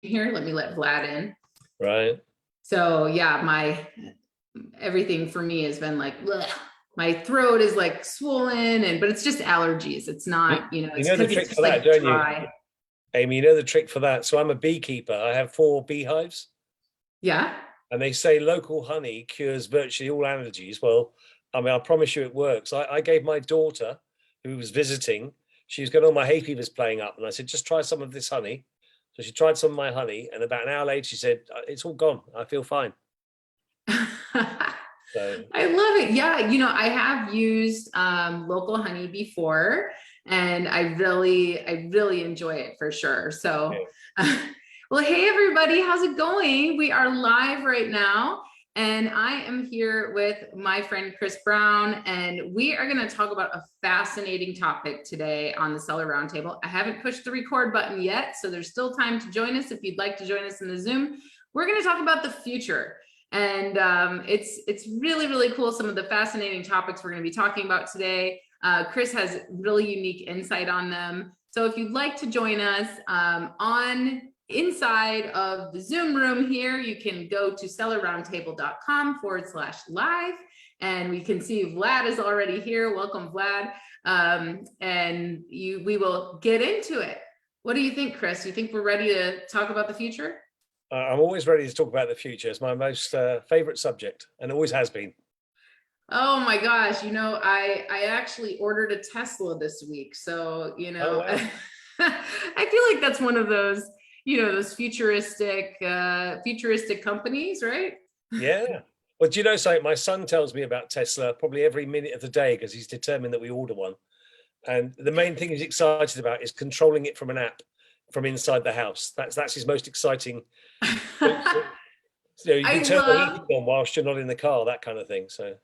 here. Let me let Vlad in. Right. So yeah, everything for me has been like, bleh. My throat is like swollen, but it's just allergies. It's not, it's the because trick it's just for that, like don't dry. you? Amy, you know the trick for that. So I'm a beekeeper. I have 4 beehives. Yeah. And they say local honey cures virtually all allergies. Well, I mean, I promise you it works. I gave my daughter, who was visiting, she was going, oh, my hay fever's playing up. And I said, just try some of this honey. So she tried some of my honey. And about an hour later, she said, it's all gone. I feel fine. So I love it. Yeah, I have used local honey before, and I really enjoy it for sure. So, well, hey everybody, how's it going? We are live right now, and I am here with my friend Chris Browne, and we are going to talk about a fascinating topic today on the Seller Roundtable. I haven't pushed the record button yet, so there's still time to join us if you'd like to join us in the Zoom. We're going to talk about the future. And it's really cool. Some of the fascinating topics we're going to be talking about today. Chris has really unique insight on them. So if you'd like to join us inside of the Zoom room here, you can go to sellerroundtable.com/live. And we can see Vlad is already here. Welcome, Vlad. And we will get into it. What do you think, Chris? You think we're ready to talk about the future? I'm always ready to talk about the future. It's my most favorite subject, and always has been. Oh my gosh, I actually ordered a Tesla this week. So, Oh, wow. I feel like that's one of those, those futuristic companies, right? Yeah. Well, do you know something? My son tells me about Tesla probably every minute of the day because he's determined that we order one. And the main thing he's excited about is controlling it from an app from inside the house. That's his most exciting. You can turn the heating on whilst you're not in the car, that kind of thing. So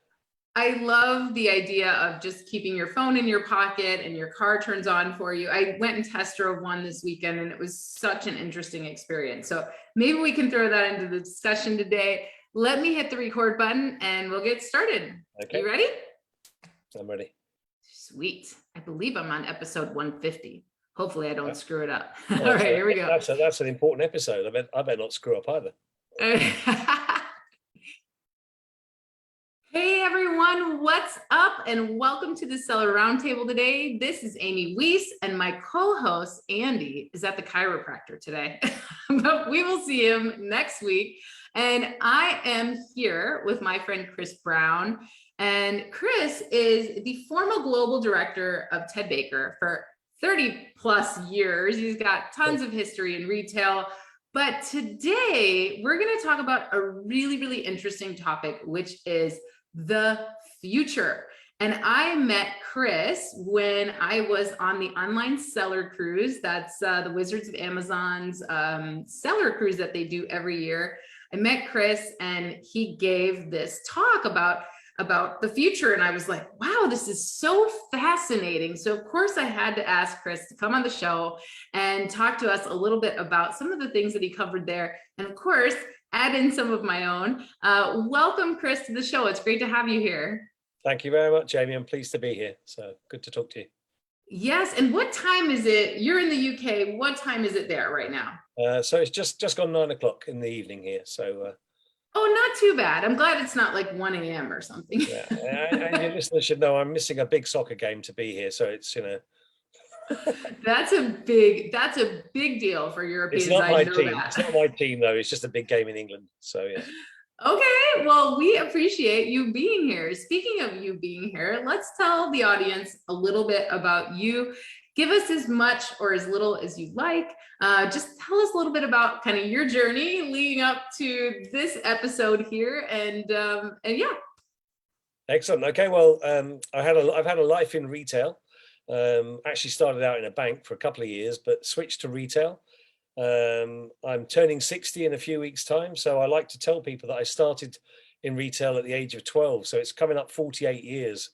I love the idea of just keeping your phone in your pocket and your car turns on for you. I went and test drove one this weekend, and it was such an interesting experience. So maybe we can throw that into the discussion today. Let me hit the record button and we'll get started. Okay. You ready? I'm ready. Sweet. I believe I'm on episode 150. Hopefully I don't screw it up. Oh, all right, here we go. That's an important episode. I bet not screw up either. Hey everyone, what's up? And welcome to the Seller Roundtable today. This is Amy Weiss, and my co-host Andy is at the chiropractor today, but we will see him next week. And I am here with my friend Chris Browne, and Chris is the former global director of Ted Baker for 30 plus years. He's got tons of history in retail. But today we're going to talk about a really interesting topic, which is the future. And I met Chris when I was on the online seller cruise. That's the Wizards of Amazon's seller cruise that they do every year. I met Chris and he gave this talk about the future. And I was like, wow, this is so fascinating. So of course I had to ask Chris to come on the show and talk to us a little bit about some of the things that he covered there. And of course, add in some of my own. Welcome, Chris, to the show. It's great to have you here. Thank you very much, Jamie. I'm pleased to be here. So good to talk to you. Yes. And what time is it? You're in the UK. What time is it there right now? So it's just gone 9 o'clock in the evening here. So oh, not too bad. I'm glad it's not like 1 a.m. or something. Yeah, and your listeners should know I'm missing a big soccer game to be here. So it's, That's a big deal for Europeans. It's not my team. It's not my team though. It's just a big game in England. So yeah. Okay, well, we appreciate you being here. Speaking of you being here, let's tell the audience a little bit about you. Give us as much or as little as you like. Just tell us a little bit about kind of your journey leading up to this episode here, and yeah. Excellent. Okay, well, I've had a life in retail. Actually started out in a bank for a couple of years, but switched to retail. I'm turning 60 in a few weeks' time, so I like to tell people that I started in retail at the age of 12. So it's coming up 48 years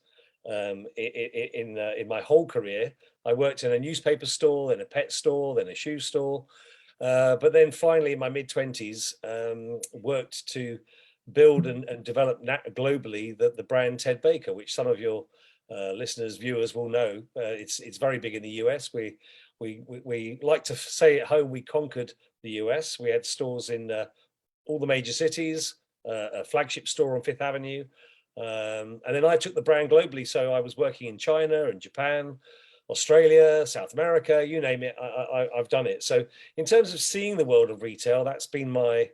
in my whole career. I worked in a newspaper store, then a pet store, then a shoe store, but then finally in my mid-20s worked to build and develop globally the brand Ted Baker, which some of your listeners, viewers will know. It's very big in the US. We like to say at home we conquered the US. We had stores in all the major cities, a flagship store on Fifth Avenue. And then I took the brand globally. So I was working in China and Japan, Australia, South America, you name it, I've done it. So in terms of seeing the world of retail, that's been my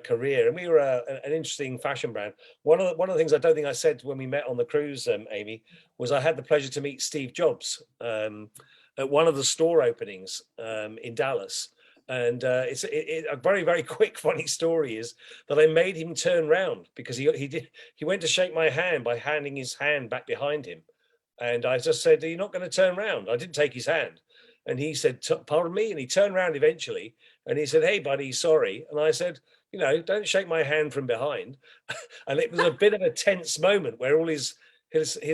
career. And we were an interesting fashion brand. One of the things I don't think I said when we met on the cruise, Amy, was I had the pleasure to meet Steve Jobs at one of the store openings in Dallas. And it's a very, very quick, funny story is that I made him turn round because he went to shake my hand by handing his hand back behind him. And I just said, "Are you not going to turn around?" I didn't take his hand. And he said, "Pardon me?" And he turned around eventually and he said, "Hey, buddy, sorry." And I said, "Don't shake my hand from behind." And it was a bit of a tense moment where all his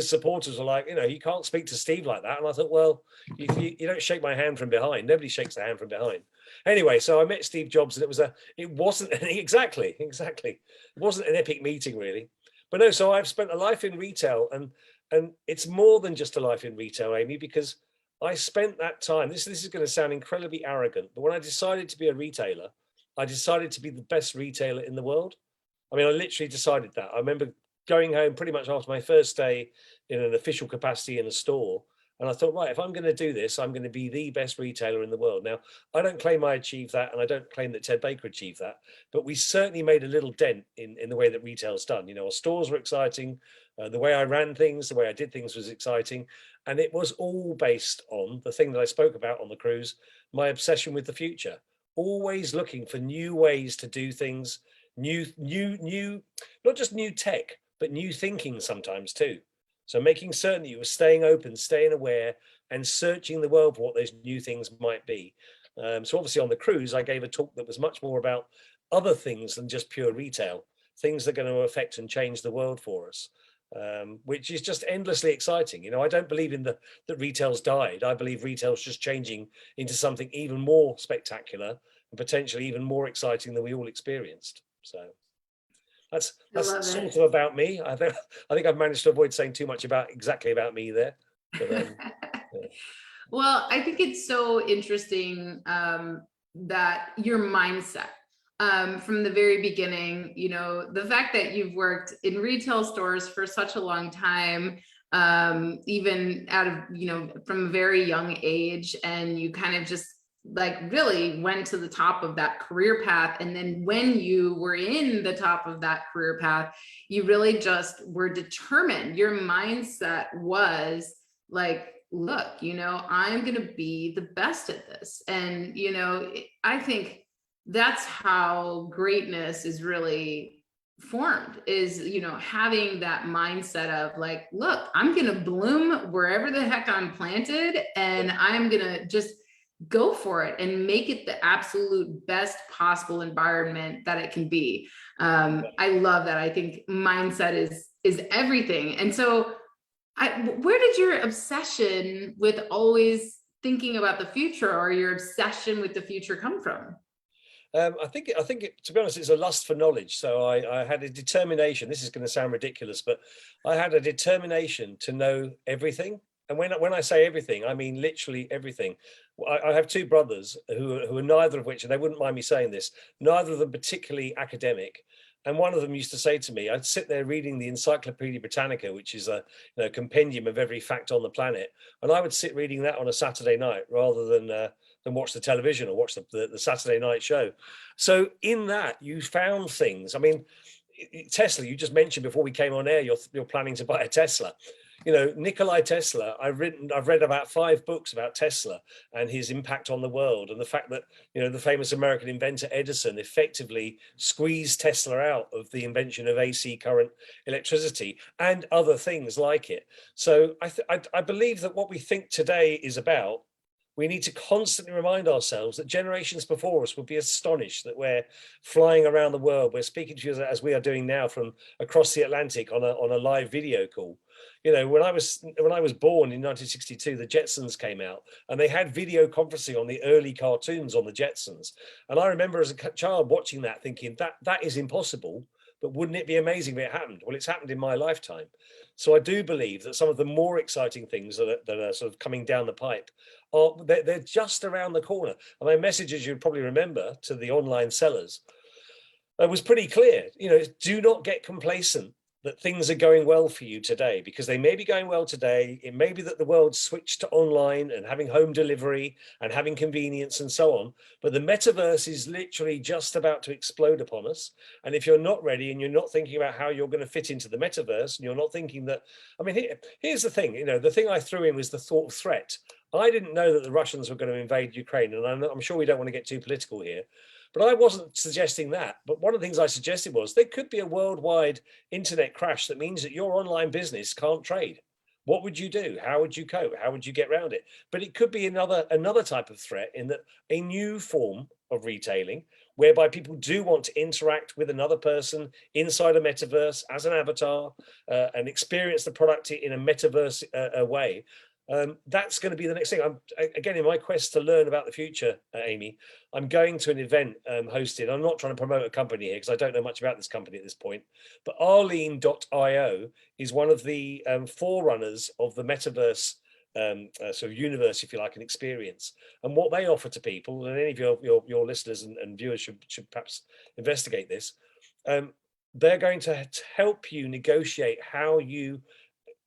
supporters were like, "You can't speak to Steve like that." And I thought, well, you don't shake my hand from behind. Nobody shakes the hand from behind. Anyway, so I met Steve Jobs and it wasn't exactly. It wasn't an epic meeting really. But no, so I've spent a life in retail and it's more than just a life in retail, Amy, because I spent that time, this is going to sound incredibly arrogant, but when I decided to be a retailer, I decided to be the best retailer in the world. I mean, I literally decided that. I remember going home pretty much after my first day in an official capacity in a store. And I thought, right, if I'm going to do this, I'm going to be the best retailer in the world. Now, I don't claim I achieved that, and I don't claim that Ted Baker achieved that, but we certainly made a little dent in the way that retail's done. Our stores were exciting. The way I ran things, the way I did things was exciting. And it was all based on the thing that I spoke about on the cruise, my obsession with the future, always looking for new ways to do things, new, not just new tech, but new thinking sometimes too. So making certain that you were staying open, staying aware, and searching the world for what those new things might be. So obviously on the cruise, I gave a talk that was much more about other things than just pure retail, things that are going to affect and change the world for us, which is just endlessly exciting. I don't believe in that retail's died. I believe retail's just changing into something even more spectacular and potentially even more exciting than we all experienced. So that's sort of about me. I think I've managed to avoid saying too much exactly about me there. But, yeah. Well, I think it's so interesting that your mindset from the very beginning, the fact that you've worked in retail stores for such a long time, even from a very young age, and you kind of just really went to the top of that career path. And then when you were in the top of that career path, you really just were determined. Your mindset was like, look, I'm going to be the best at this. And, I think that's how greatness is really formed, is, having that mindset of like, look, I'm going to bloom wherever the heck I'm planted. And I'm going to just go for it and make it the absolute best possible environment that it can be. I love that. I think mindset is everything. And so where did your obsession with always thinking about the future, or your obsession with the future, come from? I think to be honest, it's a lust for knowledge. So I had a determination. This is going to sound ridiculous, but I had a determination to know everything. And when I say everything, I mean literally everything. I have two brothers who are neither of which, and they wouldn't mind me saying this, neither of them particularly academic. And one of them used to say to me, I'd sit there reading the Encyclopedia Britannica, which is a compendium of every fact on the planet, and I would sit reading that on a Saturday night rather than watch the television or watch the Saturday night show. So in that, you found things. I mean, Tesla, you just mentioned before we came on air, you're planning to buy a Tesla. Nikolai Tesla, I've read about 5 books about Tesla and his impact on the world, and the fact that, the famous American inventor Edison effectively squeezed Tesla out of the invention of AC current electricity and other things like it. So I believe that what we think today is about, we need to constantly remind ourselves that generations before us would be astonished that we're flying around the world. We're speaking to you as we are doing now from across the Atlantic on a live video call. When I was born in 1962, the Jetsons came out and they had video conferencing on the early cartoons on the Jetsons. And I remember as a child watching that thinking that is impossible. but wouldn't it be amazing if it happened? Well, it's happened in my lifetime. So I do believe that some of the more exciting things that are sort of coming down the pipe they're just around the corner. And my message, as you probably remember, to the online sellers was pretty clear. Do not get complacent that things are going well for you today, because they may be going well today. It may be that the world switched to online and having home delivery and having convenience and so on. But the metaverse is literally just about to explode upon us. And if you're not ready and you're not thinking about how you're going to fit into the metaverse, and you're not thinking that, I mean, here's the thing, the thing I threw in was the thought of threat. I didn't know that the Russians were going to invade Ukraine. And I'm sure we don't want to get too political here, but I wasn't suggesting that. But one of the things I suggested was there could be a worldwide internet crash that means that your online business can't trade. What would you do? How would you cope? How would you get around it? But it could be another type of threat, in that a new form of retailing whereby people do want to interact with another person inside a metaverse as an avatar and experience the product in a metaverse way. That's going to be the next thing. Again, in my quest to learn about the future, Amy, I'm going to an event hosted. I'm not trying to promote a company here because I don't know much about this company at this point, but Arlene.io is one of the forerunners of the metaverse sort of universe, if you like, an experience. And what they offer to people, and any of your listeners and viewers should perhaps investigate this, they're going to help you negotiate how you,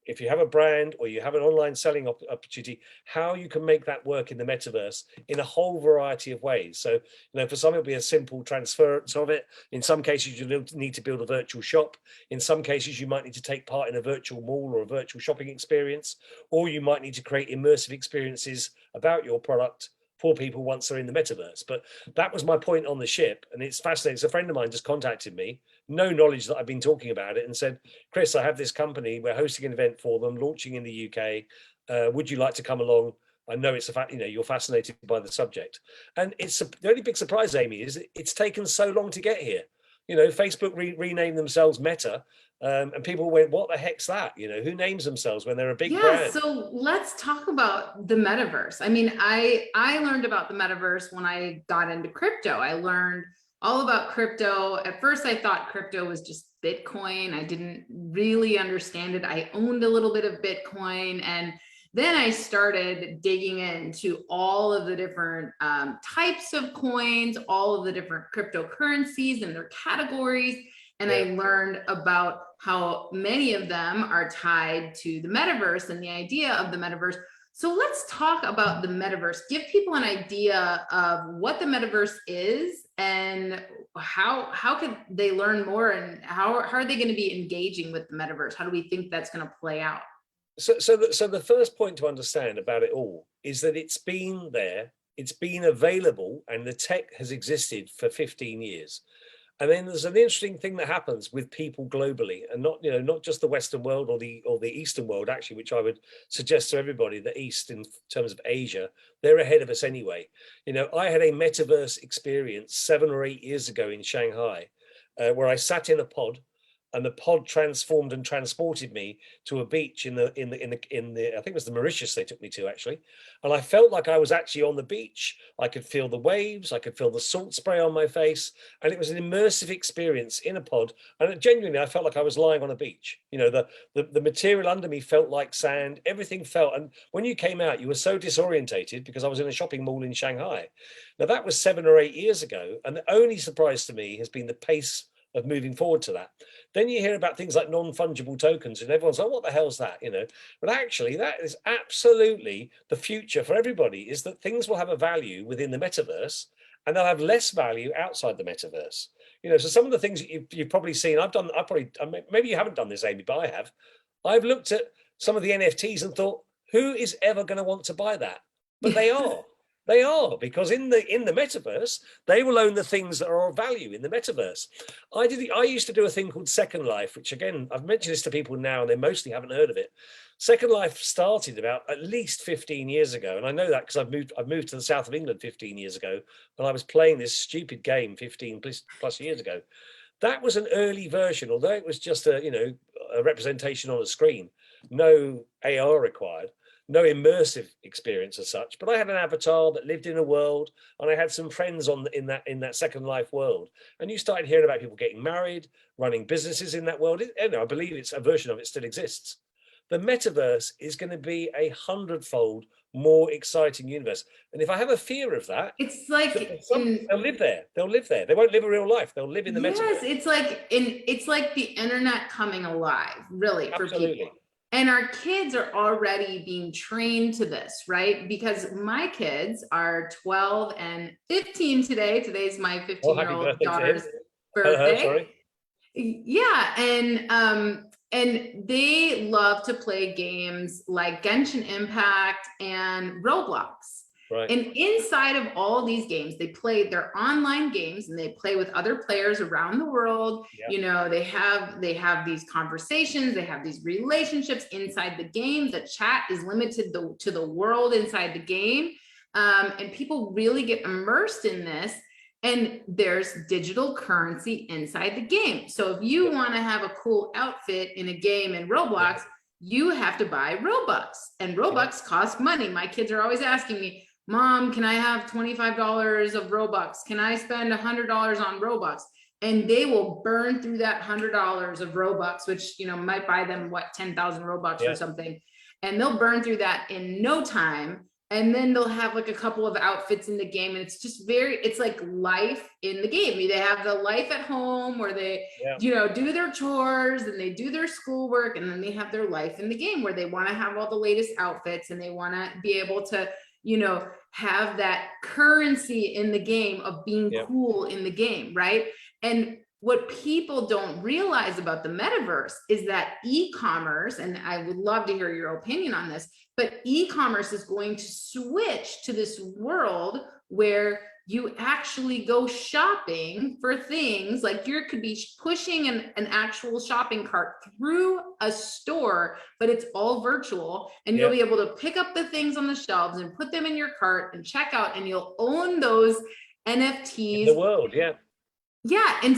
if you have a brand or you have an online selling opportunity, how you can make that work in the metaverse in a whole variety of ways. So, for some it'll be a simple transference of it. In some cases, you need to build a virtual shop. In some cases, you might need to take part in a virtual mall or a virtual shopping experience, or you might need to create immersive experiences about your product for people once they're in the metaverse. But that was my point on the ship, and it's fascinating. So a friend of mine just contacted me, no knowledge that I've been talking about it, and said, Chris, I have this company, we're hosting an event for them, launching in the UK. Would you like to come along? I know it's a fact, you're fascinated by the subject. And it's the only big surprise, Amy, is it's taken so long to get here. Facebook renamed themselves Meta, and people went, what the heck's that? Who names themselves when they're a big brand? So let's talk about the metaverse. I mean, I learned about the metaverse when I got into crypto. I learned all about crypto. At first, I thought crypto was just Bitcoin. I didn't really understand it. I owned a little bit of Bitcoin, and then I started digging into all of the different types of coins, all of the different cryptocurrencies and their categories. And I learned about how many of them are tied to the metaverse and the idea of the metaverse. So let's talk about the metaverse. Give people an idea of what the metaverse is and how can they learn more, and how are they going to be engaging with the metaverse? How do we think that's going to play out? So the first point to understand about it all is that it's been there, it's been available, and the tech has existed for 15 years. And then there's an interesting thing that happens with people globally, and not just the Western world or the Eastern world, actually, which I would suggest to everybody, the East in terms of Asia, they're ahead of us anyway. I had a metaverse experience 7 or 8 years ago in Shanghai, where I sat in a pod, and the pod transformed and transported me to a beach in the I think it was the Mauritius they took me to, actually, and I felt like I was actually on the beach. I could feel the waves, I could feel the salt spray on my face, and it was an immersive experience in a pod. And genuinely, I felt like I was lying on a beach. The material under me felt like sand. Everything felt, and when you came out, you were so disorientated because I was in a shopping mall in Shanghai. Now that was 7 or 8 years ago, and the only surprise to me has been the pace of moving forward to that. Then you hear about things like non-fungible tokens, and everyone's like, what the hell's that? But actually that is absolutely the future for everybody, is that things will have a value within the metaverse and they'll have less value outside the metaverse. So some of the things that you've probably seen, maybe you haven't done this, Amy, but I have. I've looked at some of the NFTs and thought, who is ever going to want to buy that? But they are. They are, because in the metaverse, they will own the things that are of value in the metaverse. I used to do a thing called Second Life, which, again, I've mentioned this to people now and they mostly haven't heard of it. Second Life started about at least 15 years ago, and I know that because I've moved to the south of England 15 years ago, and I was playing this stupid game 15 plus years ago. That was an early version, although it was just a representation on a screen, no AR required. no immersive experience as such, but I had an avatar that lived in a world, and I had some friends in that Second Life world. And you started hearing about people getting married, running businesses in that world. I believe it's a version of it still exists. The metaverse is going to be 100-fold more exciting universe. And if I have a fear of that, It's like they'll live there. They'll live there. They won't live a real life. They'll live in the yes, metaverse. it's like the internet coming alive, really, for Absolutely. people. And our kids are already being trained to this, right? Because my kids are 12 and 15 today. Today's my 15-year-old daughter's birthday. Sorry. Yeah, and they love to play games like Genshin Impact and Roblox. Right. And inside of all these games, they play their online games and they play with other players around the world. Yeah. They have these conversations, they have these relationships inside the game. The chat is limited to the world inside the game. And people really get immersed in this. And there's digital currency inside the game. So if you want to have a cool outfit in a game in Roblox, you have to buy Robux, and Robux cost money. My kids are always asking me, Mom, can I have $25 of Robux? Can I spend $100 on Robux? And they will burn through that $100 of Robux, which, might buy them 10,000 Robux or something. And they'll burn through that in no time. And then they'll have like a couple of outfits in the game. And it's just it's like life in the game. They have the life at home where they, do their chores and they do their schoolwork. And then they have their life in the game where they want to have all the latest outfits and they want to be able to, have that currency in the game of being cool in the game, right? And what people don't realize about the metaverse is that e-commerce, and I would love to hear your opinion on this, but e-commerce is going to switch to this world where you actually go shopping for things. Like you could be pushing an actual shopping cart through a store, but it's all virtual, and you'll be able to pick up the things on the shelves and put them in your cart and check out, and you'll own those NFTs. In the world, Yeah, and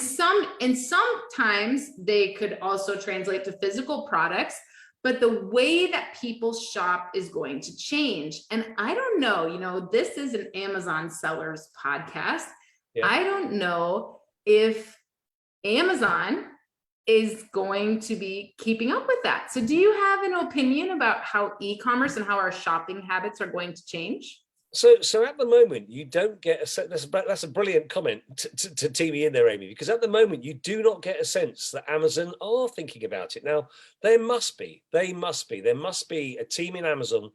sometimes they could also translate to physical products, but the way that people shop is going to change. And I don't know, this is an Amazon sellers podcast. I don't know if Amazon is going to be keeping up with that. So do you have an opinion about how e-commerce and how our shopping habits are going to change? So at the moment, you don't get a sense. That's a brilliant comment to tee me in there, Amy, because at the moment, you do not get a sense that Amazon are thinking about it. Now, there must be a team in Amazon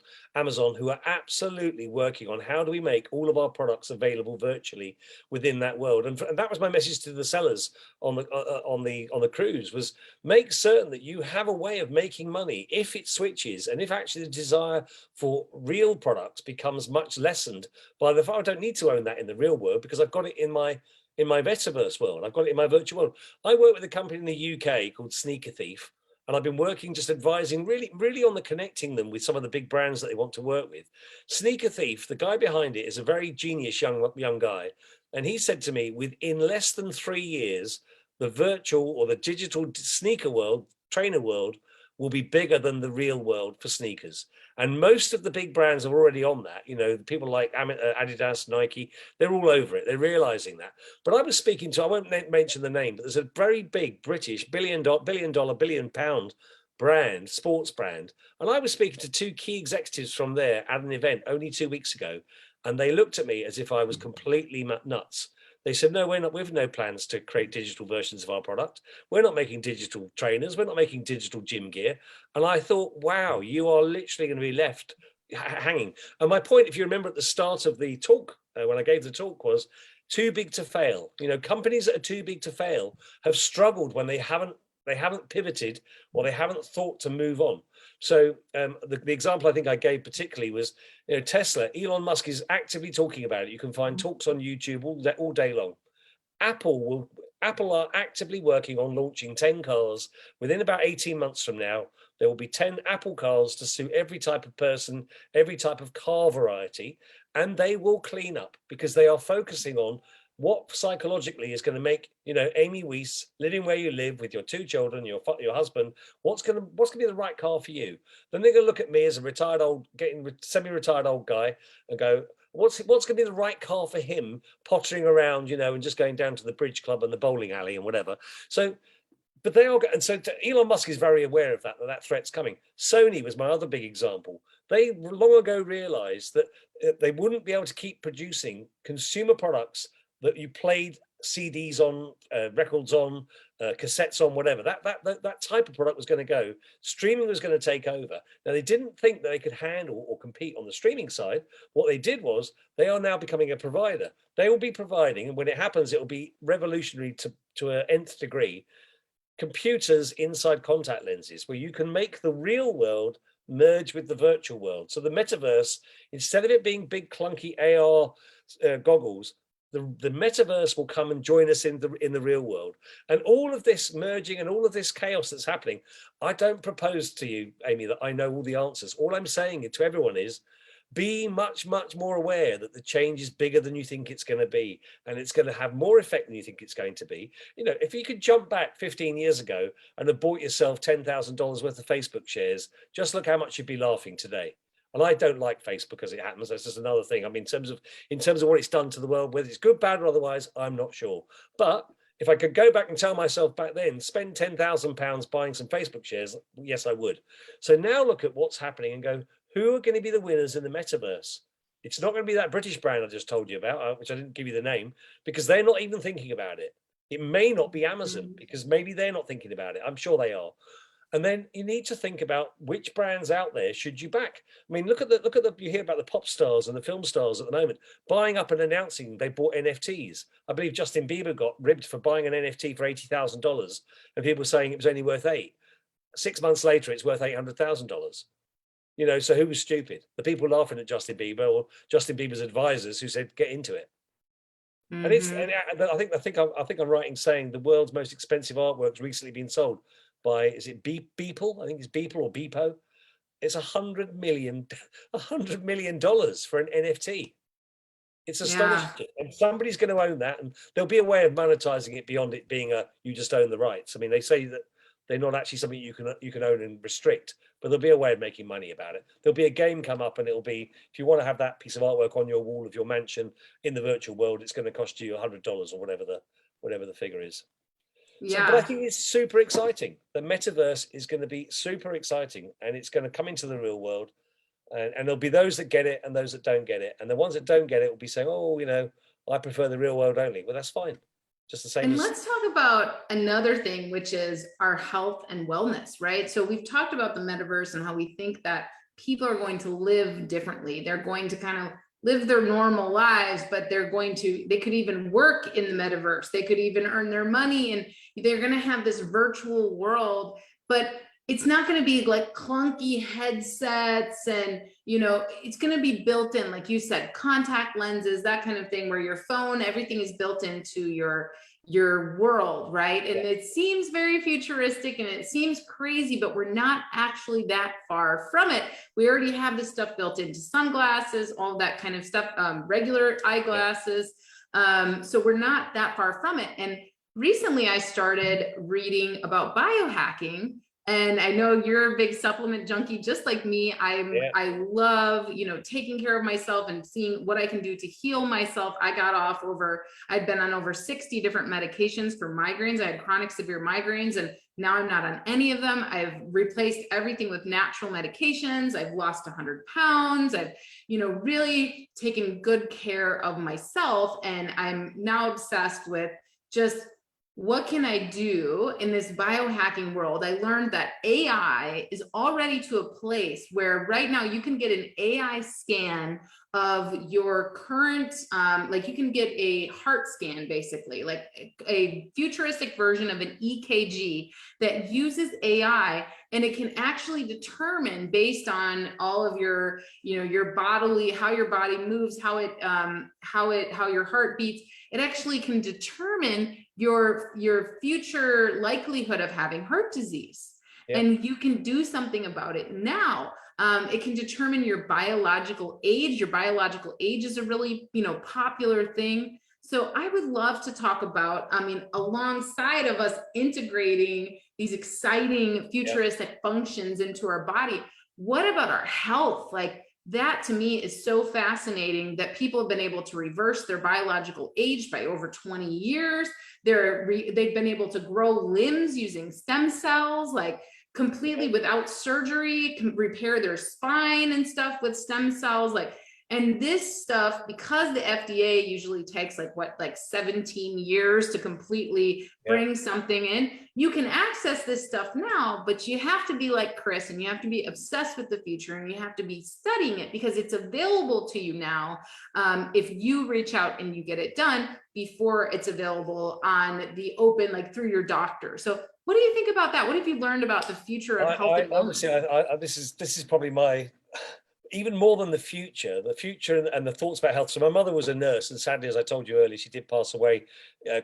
who are absolutely working on how do we make all of our products available virtually within that world. And that was my message to the sellers on the cruise, was make certain that you have a way of making money if it switches, and if actually the desire for real products becomes much lessened by the fact I don't need to own that in the real world because I've got it in my metaverse world. I've got it in my virtual world. I work with a company in the UK called Sneaker Thief, and I've been working just advising really on the connecting them with some of the big brands that they want to work with. Sneaker Thief, the guy behind it, is a very genius young guy, and he said to me, within less than 3 years, the virtual or the digital sneaker world, trainer world, will be bigger than the real world for sneakers. And most of the big brands are already on that. People like Adidas, Nike, they're all over it. They're realizing that. But I was speaking to, I won't mention the name, but there's a very big British billion pound brand, sports brand. And I was speaking to 2 key executives from there at an event only 2 weeks ago. And they looked at me as if I was completely nuts. They said, no, we have no plans to create digital versions of our product. We're not making digital trainers. We're not making digital gym gear. And I thought, wow, you are literally going to be left hanging. And my point, if you remember at the start of the talk, when I gave the talk, was too big to fail. Companies that are too big to fail have struggled when they haven't pivoted or they haven't thought to move on. So the example I think I gave particularly was, Tesla. Elon Musk is actively talking about it. You can find talks on YouTube all day long. Apple are actively working on launching 10 cars. Within about 18 months from now, there will be 10 Apple cars to suit every type of person, every type of car variety, and they will clean up because they are focusing on what psychologically is going to make, you know, Amy Weiss, living where you live with your 2 children, your husband, what's going to be the right car for you? Then they're going to look at me as a retired old, semi-retired old guy and go, what's going to be the right car for him, pottering around, you know, and just going down to the bridge club and the bowling alley and whatever. So, but they all, and so Elon Musk is very aware of that threat's coming. Sony was my other big example. They long ago realized that they wouldn't be able to keep producing consumer products that you played CDs on, records on, cassettes on, whatever. That type of product was going to go. Streaming was going to take over. Now, they didn't think that they could handle or compete on the streaming side. What they did was they are now becoming a provider. They will be providing, and when it happens, it will be revolutionary to an nth degree, computers inside contact lenses, where you can make the real world merge with the virtual world. So the metaverse, instead of it being big clunky AR goggles, the metaverse will come and join us in the real world. And all of this merging and all of this chaos that's happening, I don't propose to you, Amy, that I know all the answers. All I'm saying to everyone is, be much, much more aware that the change is bigger than you think it's going to be, and it's going to have more effect than you think it's going to be. You know, if you could jump back 15 years ago and have bought yourself $10,000 worth of Facebook shares, just look how much you'd be laughing today. And I don't like Facebook as it happens. That's just another thing. I mean, in terms of what it's done to the world, whether it's good, bad, or otherwise, I'm not sure. But if I could go back and tell myself back then, spend £10,000 buying some Facebook shares, yes, I would. So now look at what's happening and go, who are going to be the winners in the metaverse? It's not going to be that British brand I just told you about, which I didn't give you the name, because they're not even thinking about it. It may not be Amazon, because maybe they're not thinking about it. I'm sure they are. And then you need to think about which brands out there should you back. I mean, look at the you hear about the pop stars and the film stars at the moment buying up and announcing they bought NFTs. I believe Justin Bieber got ribbed for buying an NFT for $80,000, and people were saying it was only worth $8. 6 months later, it's worth $800,000. You know, so who was stupid? The people laughing at Justin Bieber or Justin Bieber's advisors who said, get into it. And it's, and I think I'm right in saying the world's most expensive artwork's recently been sold by, is it Beeple? I think it's Beeple or Beepo. It's $100 million for an NFT. It's astonishing. Yeah. And somebody's going to own that, and there'll be a way of monetizing it beyond it being you just own the rights. I mean, they say that they're not actually something you can own and restrict, but there'll be a way of making money about it. There'll be a game come up, and it'll be, if you want to have that piece of artwork on your wall of your mansion in the virtual world, it's going to cost you $100 or whatever the figure is. Yeah. So, but I think it's super exciting. The metaverse is going to be super exciting, and it's going to come into the real world, and there'll be those that get it and those that don't get it. And the ones that don't get it will be saying, oh, you know, I prefer the real world only. Well, that's fine. Just the same. And let's talk about another thing, which is our health and wellness, right? So we've talked about the metaverse and how we think that people are going to live differently. They're going to kind of live their normal lives, but they could even work in the metaverse. They could even earn their money, and they're going to have this virtual world, but it's not going to be like clunky headsets, and, you know, it's going to be built in, like you said, contact lenses, that kind of thing, where your phone, everything is built into your world, right? And it seems very futuristic and it seems crazy, but we're not actually that far from it. We already have this stuff built into sunglasses, all that kind of stuff, regular eyeglasses. So we're not that far from it. And recently I started reading about biohacking. And I know you're a big supplement junkie, just like me. I love, you know, taking care of myself and seeing what I can do to heal myself. I'd been on over 60 different medications for migraines. I had chronic severe migraines, and now I'm not on any of them. I've replaced everything with natural medications. I've lost 100 pounds. I've, you know, really taken good care of myself. And I'm now obsessed with just, what can I do in this biohacking world? I learned that AI is already to a place where right now you can get an AI scan of your current, like you can get a heart scan, basically, like a futuristic version of an EKG that uses AI, and it can actually determine, based on all of your, you know, your bodily, how your body moves, how your heart beats, it actually can determine your future likelihood of having heart disease. Yep. And you can do something about it now. It can determine your biological age. Your biological age is a really, you know, popular thing. So I would love to talk about, I mean, alongside of us integrating these exciting futuristic functions into our body, what about our health? Like that to me is so fascinating that people have been able to reverse their biological age by over 20 years. They've been able to grow limbs using stem cells, like completely without surgery, can repair their spine and stuff with stem cells. Like, and this stuff, because the FDA usually takes like 17 years to completely bring something in, you can access this stuff now, but you have to be like Chris and you have to be obsessed with the future and you have to be studying it because it's available to you now. If you reach out and you get it done before it's available on the open, like through your doctor. So what do you think about that? What have you learned about the future of health and wellness? Honestly, this is probably my, even more than the future and the thoughts about health. So my mother was a nurse, and sadly, as I told you earlier, she did pass away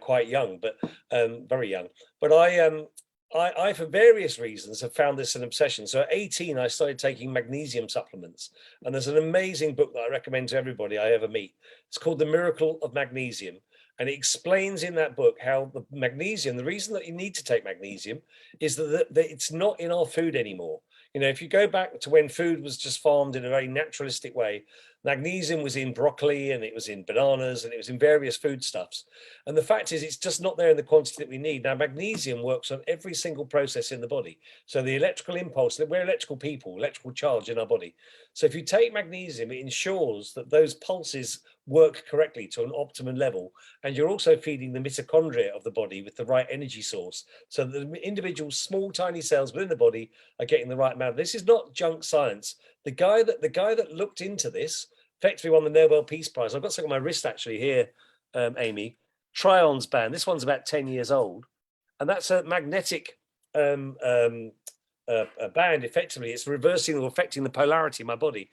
quite young, but very young. But I, for various reasons, have found this an obsession. So at 18, I started taking magnesium supplements, and there's an amazing book that I recommend to everybody I ever meet. It's called The Miracle of Magnesium. And it explains in that book how the magnesium, the reason that you need to take magnesium is that it's not in our food anymore. You know, if you go back to when food was just farmed in a very naturalistic way, magnesium was in broccoli and it was in bananas and it was in various foodstuffs. And the fact is, it's just not there in the quantity that we need. Now, magnesium works on every single process in the body. So the electrical impulse, we're electrical people, electrical charge in our body. So if you take magnesium, it ensures that those pulses work correctly to an optimum level. And you're also feeding the mitochondria of the body with the right energy source. So the individual small, tiny cells within the body are getting the right amount. This is not junk science. The guy that looked into this effectively won the Nobel Peace Prize. I've got something on my wrist actually here, Amy. Tryon's band. This one's about 10 years old. And that's a magnetic a band, effectively. It's reversing or affecting the polarity in my body.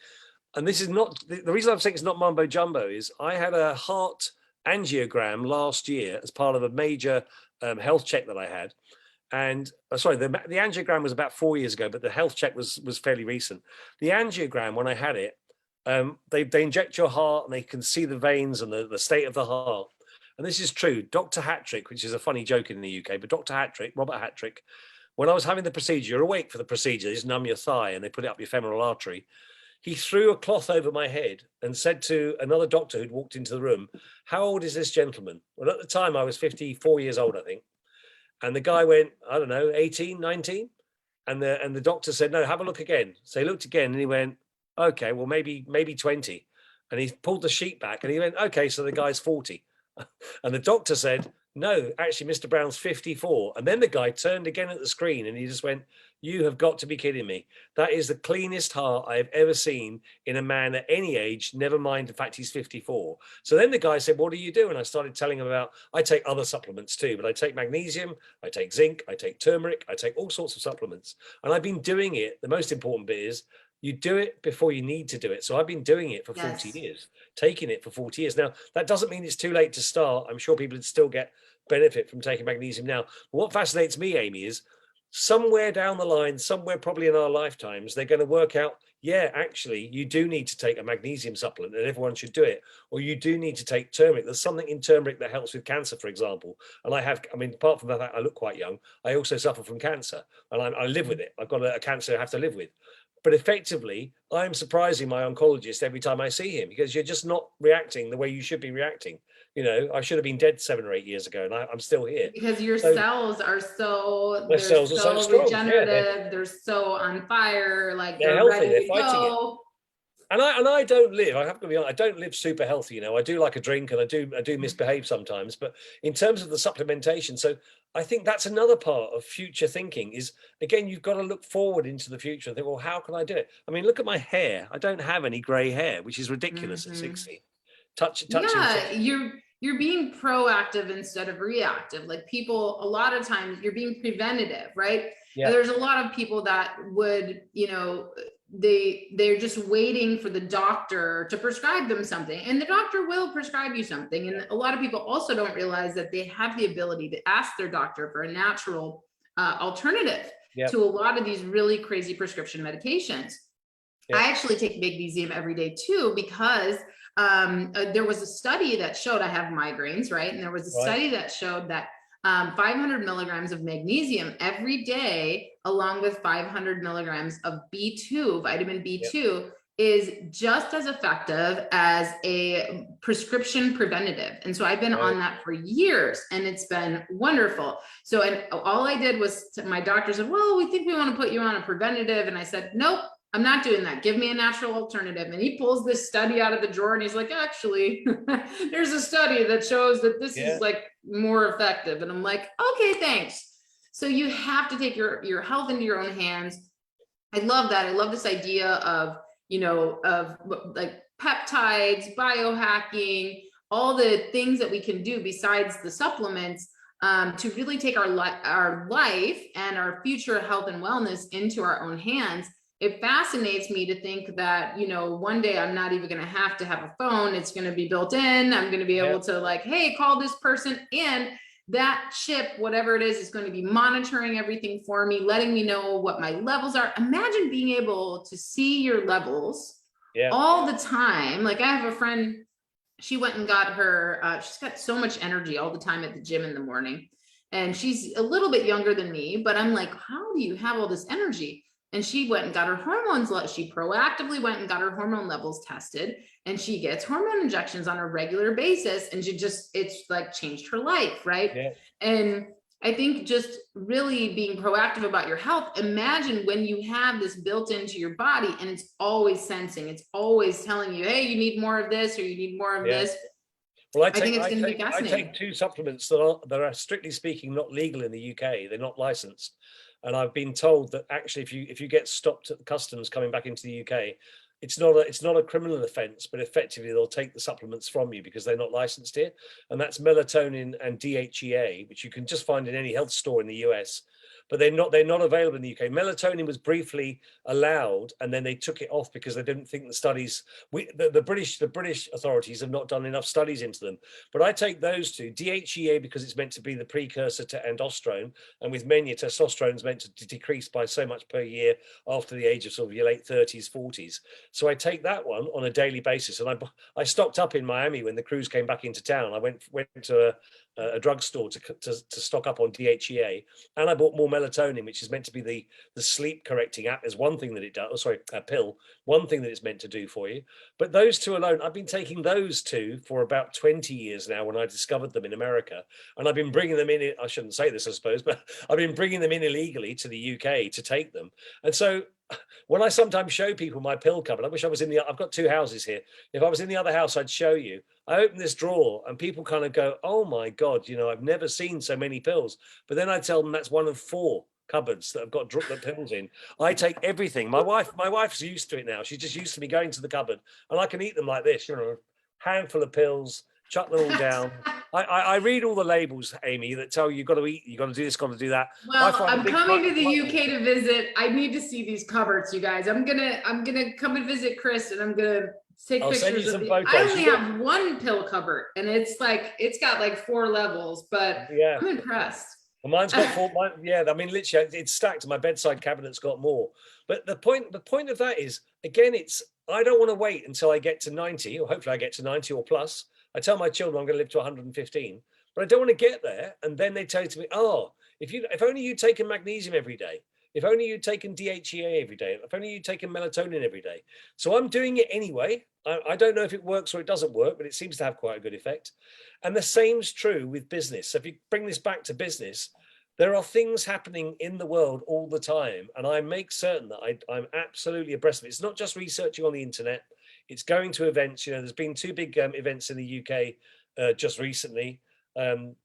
And this is not, the reason I'm saying it's not mumbo jumbo is I had a heart angiogram last year as part of a major health check that I had. And sorry, the angiogram was about 4 years ago, but the health check was fairly recent. The angiogram, when I had it, they inject your heart and they can see the veins and the state of the heart. And this is true. Dr. Hattrick, which is a funny joke in the UK, but Dr. Hattrick, Robert Hattrick, when I was having the procedure, you're awake for the procedure, they just numb your thigh and they put it up your femoral artery. He threw a cloth over my head and said to another doctor who'd walked into the room, "How old is this gentleman?" Well, at the time I was 54 years old, I think. And the guy went, I don't know, 18, 19. And the doctor said, "No, have a look again." So he looked again and he went, "Okay, well, maybe 20. And he pulled the sheet back and he went, "Okay, so the guy's 40. And the doctor said, "No, actually, Mr. Browne's 54. And then the guy turned again at the screen and he just went, "You have got to be kidding me. That is the cleanest heart I have ever seen in a man at any age, never mind the fact he's 54. So then the guy said, "What do you do?" And I started telling him about, I take other supplements too, but I take magnesium, I take zinc, I take turmeric, I take all sorts of supplements. And I've been doing it. The most important bit is you do it before you need to do it. So I've been doing it for 40 years, taking it for 40 years. Now, that doesn't mean it's too late to start. I'm sure people would still get benefit from taking magnesium now. But what fascinates me, Amy, is somewhere down the line, somewhere probably in our lifetimes, they're going to work out, yeah, actually, you do need to take a magnesium supplement and everyone should do it. Or you do need to take turmeric. There's something in turmeric that helps with cancer, for example. And I mean, apart from that, I look quite young. I also suffer from cancer and I live with it. I've got a cancer I have to live with. But effectively, I'm surprising my oncologist every time I see him because you're just not reacting the way you should be reacting. You know, I should have been dead 7 or 8 years ago, and I'm still here. Because your cells are so, my cells are so strong. regenerative, they're so on fire, like they're healthy, ready they're to fighting go. it. And I don't live, I have to be honest, I don't live super healthy, you know. I do like a drink and I do misbehave sometimes, but in terms of the supplementation, so I think that's another part of future thinking is, again, you've got to look forward into the future and think, well, how can I do it? I mean, look at my hair. I don't have any gray hair, which is ridiculous at 60. Touching. Yeah, you're being proactive instead of reactive. Like people, a lot of times you're being preventative, right? Yeah. And there's a lot of people that would, you know, they're just waiting for the doctor to prescribe them something, and the doctor will prescribe you something. And a lot of people also don't realize that they have the ability to ask their doctor for a natural alternative to a lot of these really crazy prescription medications. I actually take magnesium every day too, because There was a study that showed, I have migraines, right? And there was a Right. study that showed that 500 milligrams of magnesium every day, along with 500 milligrams of B2, vitamin B2, Yep. is just as effective as a prescription preventative. And so I've been Right. on that for years, and it's been wonderful. So, and all I did was, my doctor said, well, we think we want to put you on a preventative. And I said, nope, I'm not doing that. Give me a natural alternative. And he pulls this study out of the drawer and he's like, actually, there's a study that shows that this is like more effective. And I'm like, okay, thanks. So you have to take your health into your own hands. I love that. I love this idea of, of like peptides, biohacking, all the things that we can do besides the supplements, to really take our life and our future health and wellness into our own hands. It fascinates me to think that, one day I'm not even going to have a phone. It's going to be built in. I'm going to be able to like, hey, call this person. And that chip, whatever it is going to be monitoring everything for me, letting me know what my levels are. Imagine being able to see your levels all the time. Like, I have a friend, she went and got her, she's got so much energy all the time at the gym in the morning. And she's a little bit younger than me, but I'm like, how do you have all this energy? And she went and got her hormones. She proactively went and got her hormone levels tested, and she gets hormone injections on a regular basis. And it's like changed her life. Right. Yeah. And I think just really being proactive about your health. Imagine when you have this built into your body and it's always sensing, it's always telling you, hey, you need more of this, or you need more of this. Well, I think it's going to be fascinating. I take 2 supplements that are strictly speaking not legal in the UK. They're not licensed, and I've been told that actually, if you get stopped at the customs coming back into the UK, it's not a criminal offence, but effectively they'll take the supplements from you because they're not licensed here, and that's melatonin and DHEA, which you can just find in any health store in the US. But they're not available in the UK. Melatonin was briefly allowed, and then they took it off because they didn't think the studies. The British authorities have not done enough studies into them. But I take those 2, DHEA because it's meant to be the precursor to androsterone, and with men, your testosterone is meant to decrease by so much per year after the age of sort of your late 30s, 40s. So I take that one on a daily basis, and I stocked up in Miami when the cruise came back into town. I went to a drugstore to stock up on DHEA, and I bought more melatonin, which is meant to be the sleep correcting app. Is one thing that it does. Oh, sorry, a pill. One thing that it's meant to do for you. But those 2 alone, I've been taking those 2 for about 20 years now. When I discovered them in America, and I've been bringing them in. I shouldn't say this, I suppose, but I've been bringing them in illegally to the UK to take them. And so, when I sometimes show people my pill cupboard, I wish I was I've got 2 houses here. If I was in the other house, I'd show you. I open this drawer and people kind of go, oh my God, I've never seen so many pills. But then I tell them that's one of 4 cupboards that have got the pills in. I take everything. My wife's used to it now. She's just used to me going to the cupboard, and I can eat them like this, handful of pills, chuck them all down. I read all the labels, Amy, that tell you you've got to eat, you've got to do this, got to do that. Well, I'm coming to the UK to visit. I need to see these cupboards, you guys. I'm gonna come and visit Chris, and I'm gonna take pictures of I only have 1 pill cupboard, and it's got like 4 levels, but I'm impressed. Well, mine's got 4. I mean, literally, it's stacked. My bedside cabinet's got more. But the point of that is, again, I don't want to wait until I get to 90, or hopefully I get to 90 or plus. I tell my children I'm going to live to 115, but I don't want to get there. And then they tell me, oh, if only you'd taken magnesium every day, if only you'd taken DHEA every day, if only you'd taken melatonin every day. So I'm doing it anyway. I don't know if it works or it doesn't work, but it seems to have quite a good effect. And the same's true with business. So if you bring this back to business, there are things happening in the world all the time. And I make certain that I'm absolutely abreast of it. It's not just researching on the internet. It's going to events. There's been 2 big events in the UK just recently. I've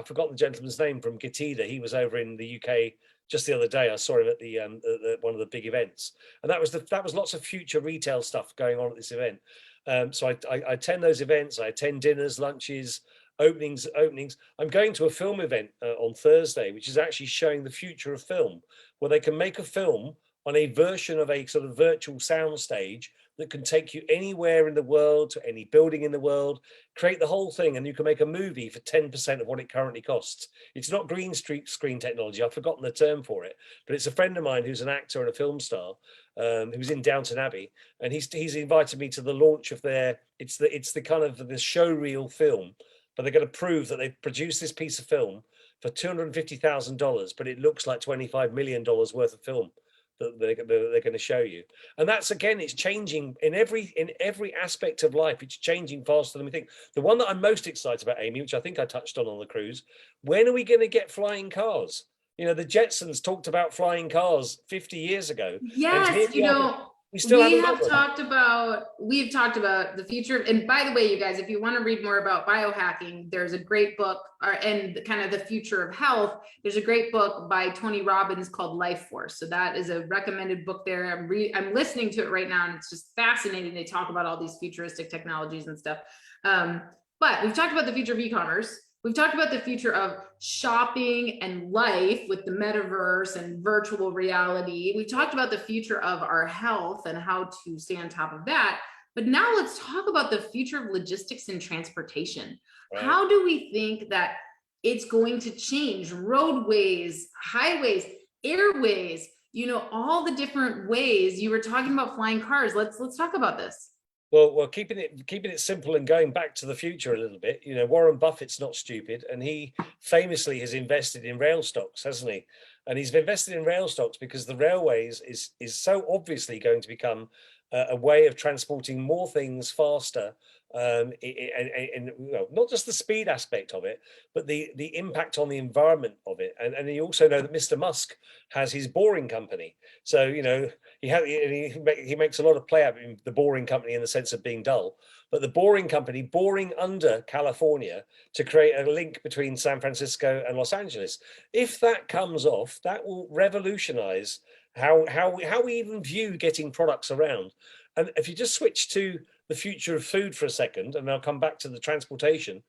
forgotten the gentleman's name from Getida. He was over in the UK just the other day. I saw him at the one of the big events, and that was lots of future retail stuff going on at this event. So I attend those events. I attend dinners, lunches, openings. I'm going to a film event on Thursday, which is actually showing the future of film, where they can make a film on a version of a sort of virtual sound stage that can take you anywhere in the world, to any building in the world, create the whole thing, and you can make a movie for 10% of what it currently costs. It's not green screen technology, I've forgotten the term for it, but it's a friend of mine who's an actor and a film star, who's in Downton Abbey, and he's invited me to the launch of their, it's the kind of the show reel film, but they're going to prove that they've produced this piece of film for $250,000, but it looks like $25 million worth of film that they're going to show you. And that's, again, it's changing in every aspect of life. It's changing faster than we think. The one that I'm most excited about, Amy, which I think I touched on the cruise, when are we going to get flying cars? You know, the Jetsons talked about flying cars 50 years ago. Yes, you know, we've talked about the future. And by the way, you guys, if you want to read more about biohacking, there's a great book, and kind of the future of health. There's a great book by Tony Robbins called Life Force. So that is a recommended book there. I'm listening to it right now, and it's just fascinating. They talk about all these futuristic technologies and stuff. But we've talked about the future of e-commerce. We've talked about the future of shopping and life with the metaverse and virtual reality. We've talked about the future of our health and how to stay on top of that. But now let's talk about the future of logistics and transportation. Right. How do we think that it's going to change roadways, highways, airways, you know, all the different ways? You were talking about flying cars. Let's talk about this. Well, keeping it simple and going back to the future a little bit, you know, Warren Buffett's not stupid, and he famously has invested in rail stocks, hasn't he? And he's invested in rail stocks because the railways is so obviously going to become a way of transporting more things faster, and well, not just the speed aspect of it, but the impact on the environment of it. And you also know that Mr. Musk has his boring company, so you know he makes a lot of play out in the boring company in the sense of being dull, but the boring company boring under California to create a link between San Francisco and Los Angeles. If that comes off, that will revolutionize how we even view getting products around. And if you just switch to the future of food for a second, and I'll come back to the transportation,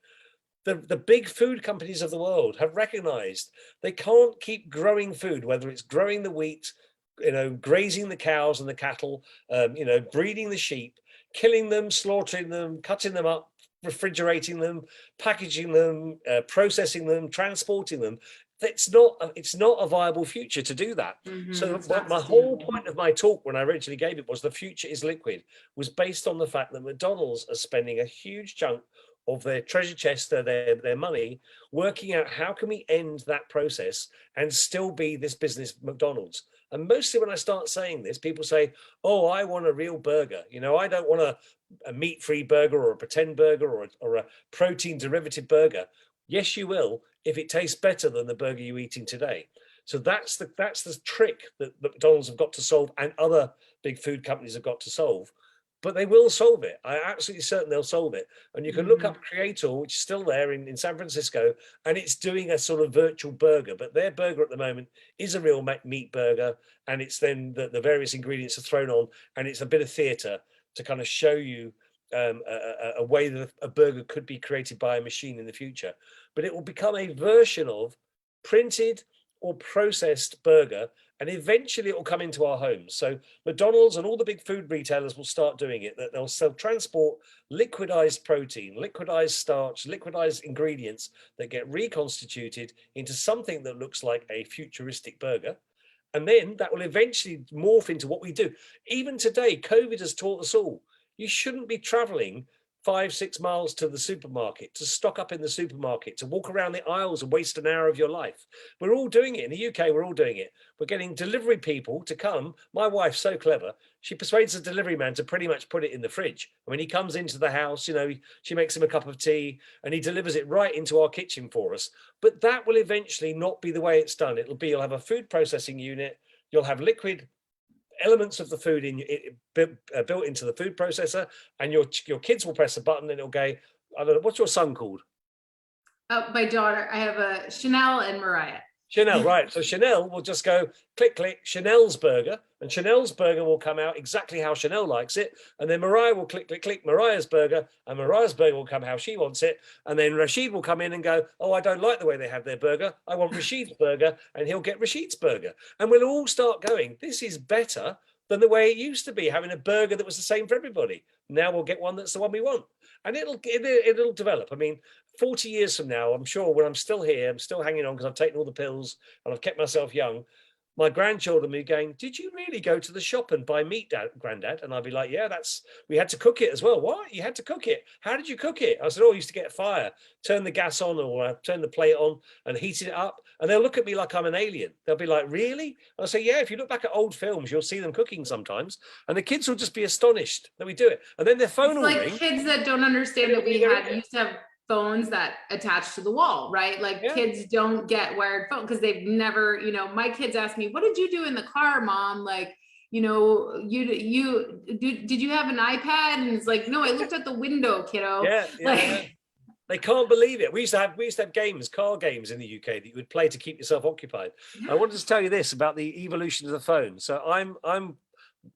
the big food companies of the world have recognized they can't keep growing food, whether it's growing the wheat, you know, grazing the cows and the cattle, you know, breeding the sheep, killing them, slaughtering them, cutting them up, refrigerating them, packaging them, processing them, transporting them. It's not a viable future to do that. So my whole point of my talk when I originally gave it was the future is liquid, was based on the fact that McDonald's are spending a huge chunk of their treasure chest, their money, working out how can we end that process and still be this business McDonald's. And mostly when I start saying this, people say, oh, I want a real burger. You know, I don't want a meat-free burger or a pretend burger or a protein derivative burger. Yes, you will, if it tastes better than the burger you're eating today. So that's the trick that McDonald's have got to solve, and other big food companies have got to solve. But they will solve it. I'm absolutely certain they'll solve it. And you can look up Creator, which is still there in San Francisco, and it's doing a sort of virtual burger. But their burger at the moment is a real meat burger, and it's then the various ingredients are thrown on, and it's a bit of theatre to kind of show you a way that a burger could be created by a machine in the future. But it will become a version of printed or processed burger, and eventually it will come into our homes. So McDonald's and all the big food retailers will start doing it, that they'll transport liquidized protein, liquidized starch, liquidized ingredients that get reconstituted into something that looks like a futuristic burger. And then that will eventually morph into what we do. Even today, COVID has taught us all, you shouldn't be traveling 5-6 miles to the supermarket, to stock up in the supermarket, to walk around the aisles and waste an hour of your life. We're all doing it. In the UK, we're all doing it. We're getting delivery people to come. My wife's so clever. She persuades the delivery man to pretty much put it in the fridge. When he comes into the house, you know, she makes him a cup of tea and he delivers it right into our kitchen for us. But that will eventually not be the way it's done. It'll be, you'll have a food processing unit. You'll have liquid elements of the food built into the food processor, and your kids will press a button and it'll go, I don't know, what's your son called? Oh, my daughter. I have a Chanel and Mariah. Chanel, right. So Chanel will just go click, click, Chanel's burger, and Chanel's burger will come out exactly how Chanel likes it. And then Mariah will click, click, click, Mariah's burger, and Mariah's burger will come how she wants it. And then Rashid will come in and go, oh, I don't like the way they have their burger. I want Rashid's burger, and he'll get Rashid's burger. And we'll all start going, this is better than the way it used to be, having a burger that was the same for everybody. Now we'll get one that's the one we want. And it'll develop. I mean, 40 years from now, I'm sure when I'm still here, I'm still hanging on because I've taken all the pills and I've kept myself young. My grandchildren will be going, did you really go to the shop and buy meat, Dad, Granddad? And I'll be like, yeah, we had to cook it as well. What? You had to cook it? How did you cook it? I said, oh, I used to get a fire, turn the gas on or turn the plate on and heat it up. And they'll look at me like I'm an alien. They'll be like, really? I'll say, yeah, if you look back at old films, you'll see them cooking sometimes. And the kids will just be astonished that we do it. And then their phone will ring. Kids that don't understand that we used to have phones that attach to the wall, right? Like kids don't get wired phone because they've never, my kids ask me, what did you do in the car, Mom? Like, did you have an iPad? And it's like, no, I looked at the window, kiddo. They can't believe it. We used to have games, car games in the UK that you would play to keep yourself occupied. I wanted to tell you this about the evolution of the phone. So I'm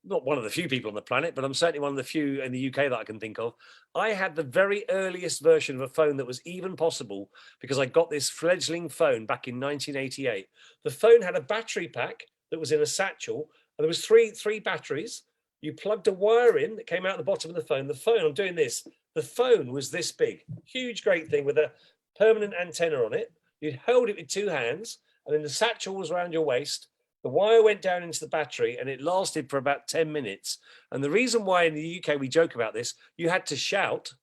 not one of the few people on the planet, but I'm certainly one of the few in the UK that I can think of. I had the very earliest version of a phone that was even possible because I got this fledgling phone back in 1988. The phone had a battery pack that was in a satchel, and there was three batteries. You plugged a wire in that came out the bottom of the phone. I'm doing this. The phone was this big, huge, great thing with a permanent antenna on it. You'd hold it with two hands, and then the satchel was around your waist. The wire went down into the battery and it lasted for about 10 minutes. And the reason why in the UK we joke about this, you had to shout,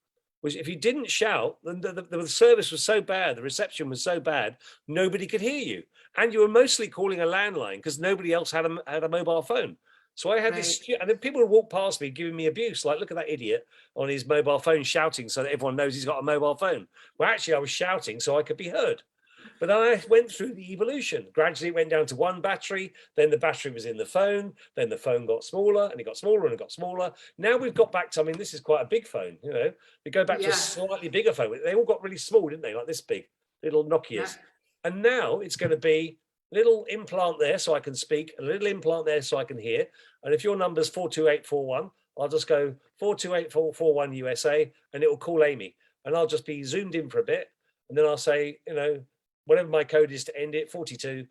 was if you didn't shout, then the service was so bad, the reception was so bad, nobody could hear you. And you were mostly calling a landline because nobody else had a mobile phone. So I had this, and then people would walk past me giving me abuse, like, look at that idiot on his mobile phone shouting so that everyone knows he's got a mobile phone. Well, actually, I was shouting so I could be heard. But then I went through the evolution. Gradually, it went down to one battery. Then the battery was in the phone. Then the phone got smaller and it got smaller and it got smaller. Now we've got back to, I mean, this is quite a big phone. We go back to a slightly bigger phone. They all got really small, didn't they? Like this big, little Nokias. And now it's going to be a little implant there so I can speak, a little implant there so I can hear. And if your number's 42841, I'll just go 428441 USA and it will call Amy. And I'll just be zoomed in for a bit. And then I'll say, whatever my code is to end it, 42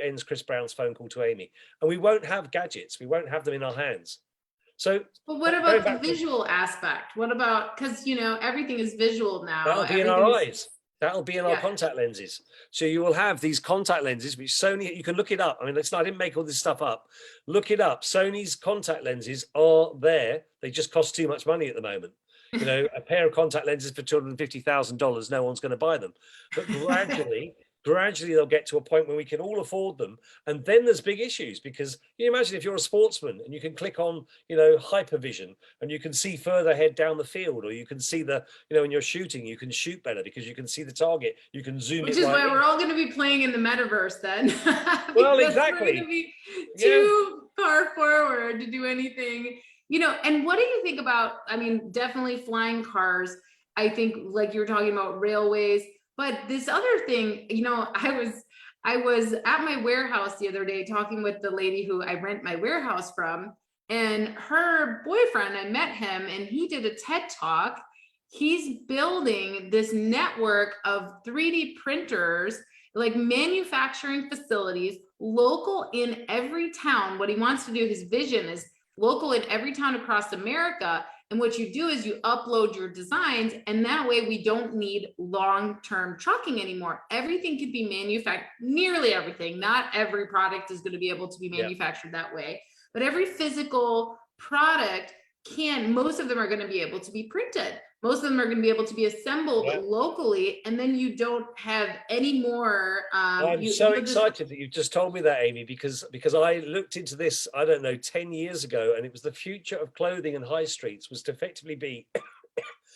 ends Chris Browne's phone call to Amy. And we won't have gadgets. We won't have them in our hands. So, but what about the visual aspect? What about, because, everything is visual now. That'll be in our eyes. That'll be in our contact lenses. So you will have these contact lenses, which Sony, you can look it up. I mean, I didn't make all this stuff up. Look it up. Sony's contact lenses are there. They just cost too much money at the moment. A pair of contact lenses for $250,000, no one's going to buy them. But gradually they'll get to a point where we can all afford them. And then there's big issues because you imagine if you're a sportsman and you can click on, hypervision and you can see further ahead down the field, or you can see when you're shooting, you can shoot better because you can see the target. You can zoom Which it. Which is why we're all going to be playing in the metaverse then. Well, exactly. We're going to be too far forward to do anything. And what do you think about, definitely flying cars. I think like you were talking about railways, but this other thing, I was at my warehouse the other day talking with the lady who I rent my warehouse from, and her boyfriend, I met him and he did a TED Talk. He's building this network of 3D printers, like manufacturing facilities, local in every town. What he wants to do, his vision is local in every town across America. And what you do is you upload your designs, and that way we don't need long-term trucking anymore. Everything could be manufactured, nearly everything. Not every product is going to be able to be manufactured that way, but every physical product most of them are going to be able to be printed. Most of them are going to be able to be assembled locally, and then you don't have any more. I'm so excited that you just told me that, Amy, because I looked into this, I don't know, 10 years ago, and it was the future of clothing and high streets was to effectively be,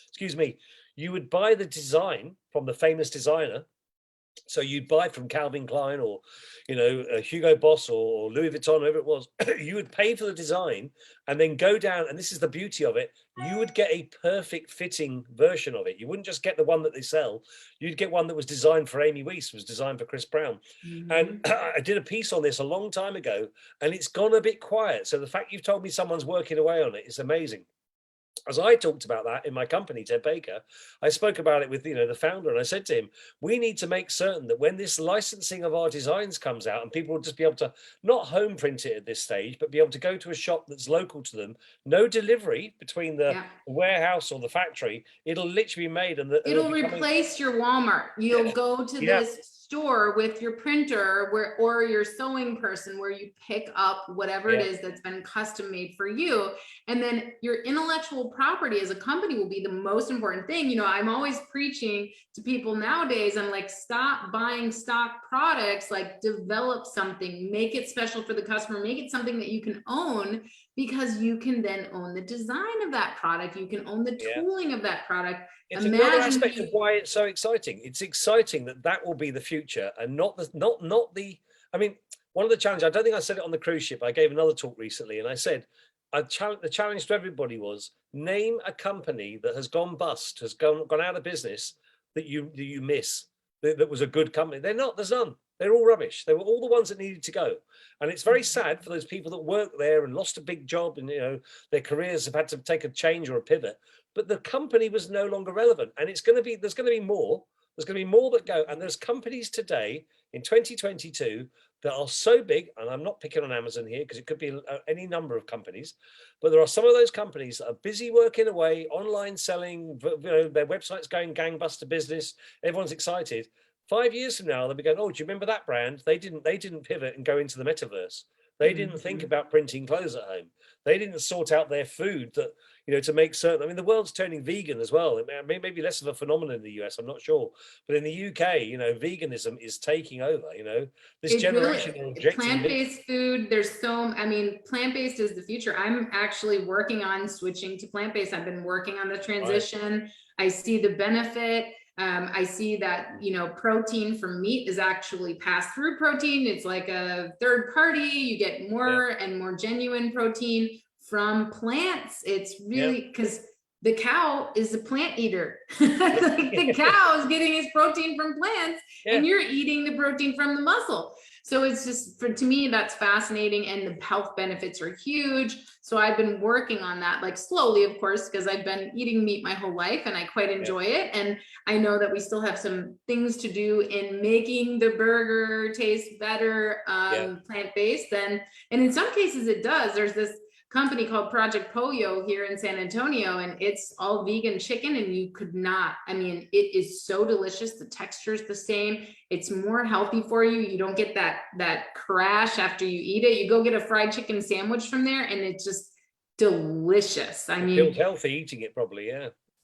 excuse me, you would buy the design from the famous designer, So you'd buy from Calvin Klein or, Hugo Boss or Louis Vuitton, whoever it was. You would pay for the design and then go down. And this is the beauty of it. You would get a perfect fitting version of it. You wouldn't just get the one that they sell. You'd get one that was designed for Amy Weiss, was designed for Chris Browne. And I did a piece on this a long time ago, and it's gone a bit quiet. So the fact you've told me someone's working away on it is amazing. As I talked about that in my company, Ted Baker, I spoke about it with the founder, and I said to him, we need to make certain that when this licensing of our designs comes out, and people will just be able to not home print it at this stage, but be able to go to a shop that's local to them, no delivery between the warehouse or the factory. It'll literally be made, and it'll replace your Walmart. You'll go to this store with your printer or your sewing person where you pick up whatever it is that's been custom made for you. And then your intellectual property as a company will be the most important thing. I'm always preaching to people nowadays. I'm like, stop buying stock products, like develop something, make it special for the customer, make it something that you can own, because you can then own the design of that product. You can own the tooling of that product. It's another aspect of why it's so exciting. It's exciting that will be the future, and not the. I mean, one of the challenges. I don't think I said it on the cruise ship. I gave another talk recently, and I said, the challenge to everybody was, name a company that has gone bust, has gone out of business, that you miss, that was a good company. They're not. There's none. They're all rubbish. They were all the ones that needed to go. And it's very sad for those people that work there and lost a big job, and their careers have had to take a change or a pivot. But the company was no longer relevant. And there's going to be more. There's going to be more that go. And there's companies today in 2022 that are so big, and I'm not picking on Amazon here because it could be any number of companies, but there are some of those companies that are busy working away, online selling, their website's going gangbuster business. Everyone's excited. 5 years from now, they'll be going, oh, do you remember that brand? They didn't pivot and go into the metaverse. They didn't think about printing clothes at home. They didn't sort out their food that, to make certain. I mean, the world's turning vegan as well. It may be less of a phenomenon in the US, I'm not sure. But in the UK, veganism is taking over, this generation. Really, plant-based food, plant-based is the future. I'm actually working on switching to plant-based. I've been working on the transition. Right. I see the benefit. I see that, protein from meat is actually pass-through protein. It's like a third party. You get more and more genuine protein from plants. It's really because the cow is a plant eater. Like the cow is getting its protein from plants, and you're eating the protein from the muscle. So it's just, to me, that's fascinating, and the health benefits are huge. So I've been working on that, like slowly, of course, because I've been eating meat my whole life and I quite enjoy it. And I know that we still have some things to do in making the burger taste better, plant-based. And in some cases it does. There's this company called Project Pollo here in San Antonio, and it's all vegan chicken, and you could not, it is so delicious. The texture is the same. It's more healthy for you. You don't get that crash after you eat it. You go get a fried chicken sandwich from there, and it's just delicious. It feels healthy eating it, probably.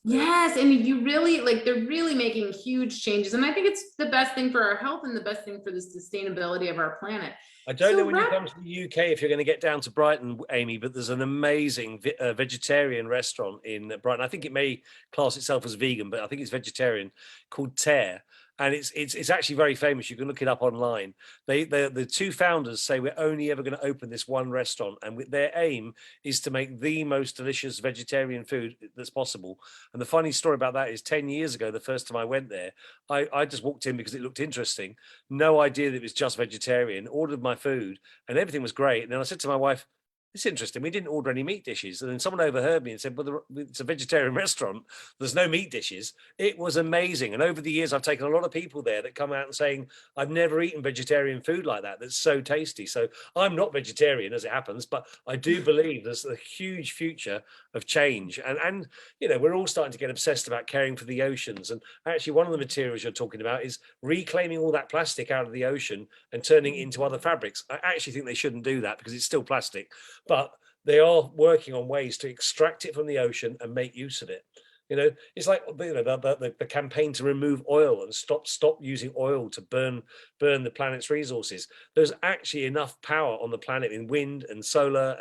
Yes, and you really, they're really making huge changes, and I think it's the best thing for our health and the best thing for the sustainability of our planet. I don't know when you come to the UK if you're going to get down to Brighton, Amy, but there's an amazing vegetarian restaurant in Brighton. I think it may class itself as vegan, but I think it's vegetarian, called Tear. And it's actually very famous. You can look it up online. The two founders say we're only ever going to open this one restaurant, and their aim is to make the most delicious vegetarian food that's possible. And the funny story about that is 10 years ago, the first time I went there, I just walked in because it looked interesting. No idea that it was just vegetarian. Ordered my food, and everything was great. And then I said to my wife, it's interesting, we didn't order any meat dishes. And then someone overheard me and said, well, it's a vegetarian restaurant, there's no meat dishes. It was amazing. And over the years, I've taken a lot of people there that come out and saying, I've never eaten vegetarian food like that. That's so tasty. So I'm not vegetarian, as it happens, but I do believe there's a huge future of change. And we're all starting to get obsessed about caring for the oceans. And actually, one of the materials you're talking about is reclaiming all that plastic out of the ocean and turning it into other fabrics. I actually think they shouldn't do that because it's still plastic. But they are working on ways to extract it from the ocean and make use of it. It's like the campaign to remove oil and stop using oil to burn the planet's resources. There's actually enough power on the planet in wind and solar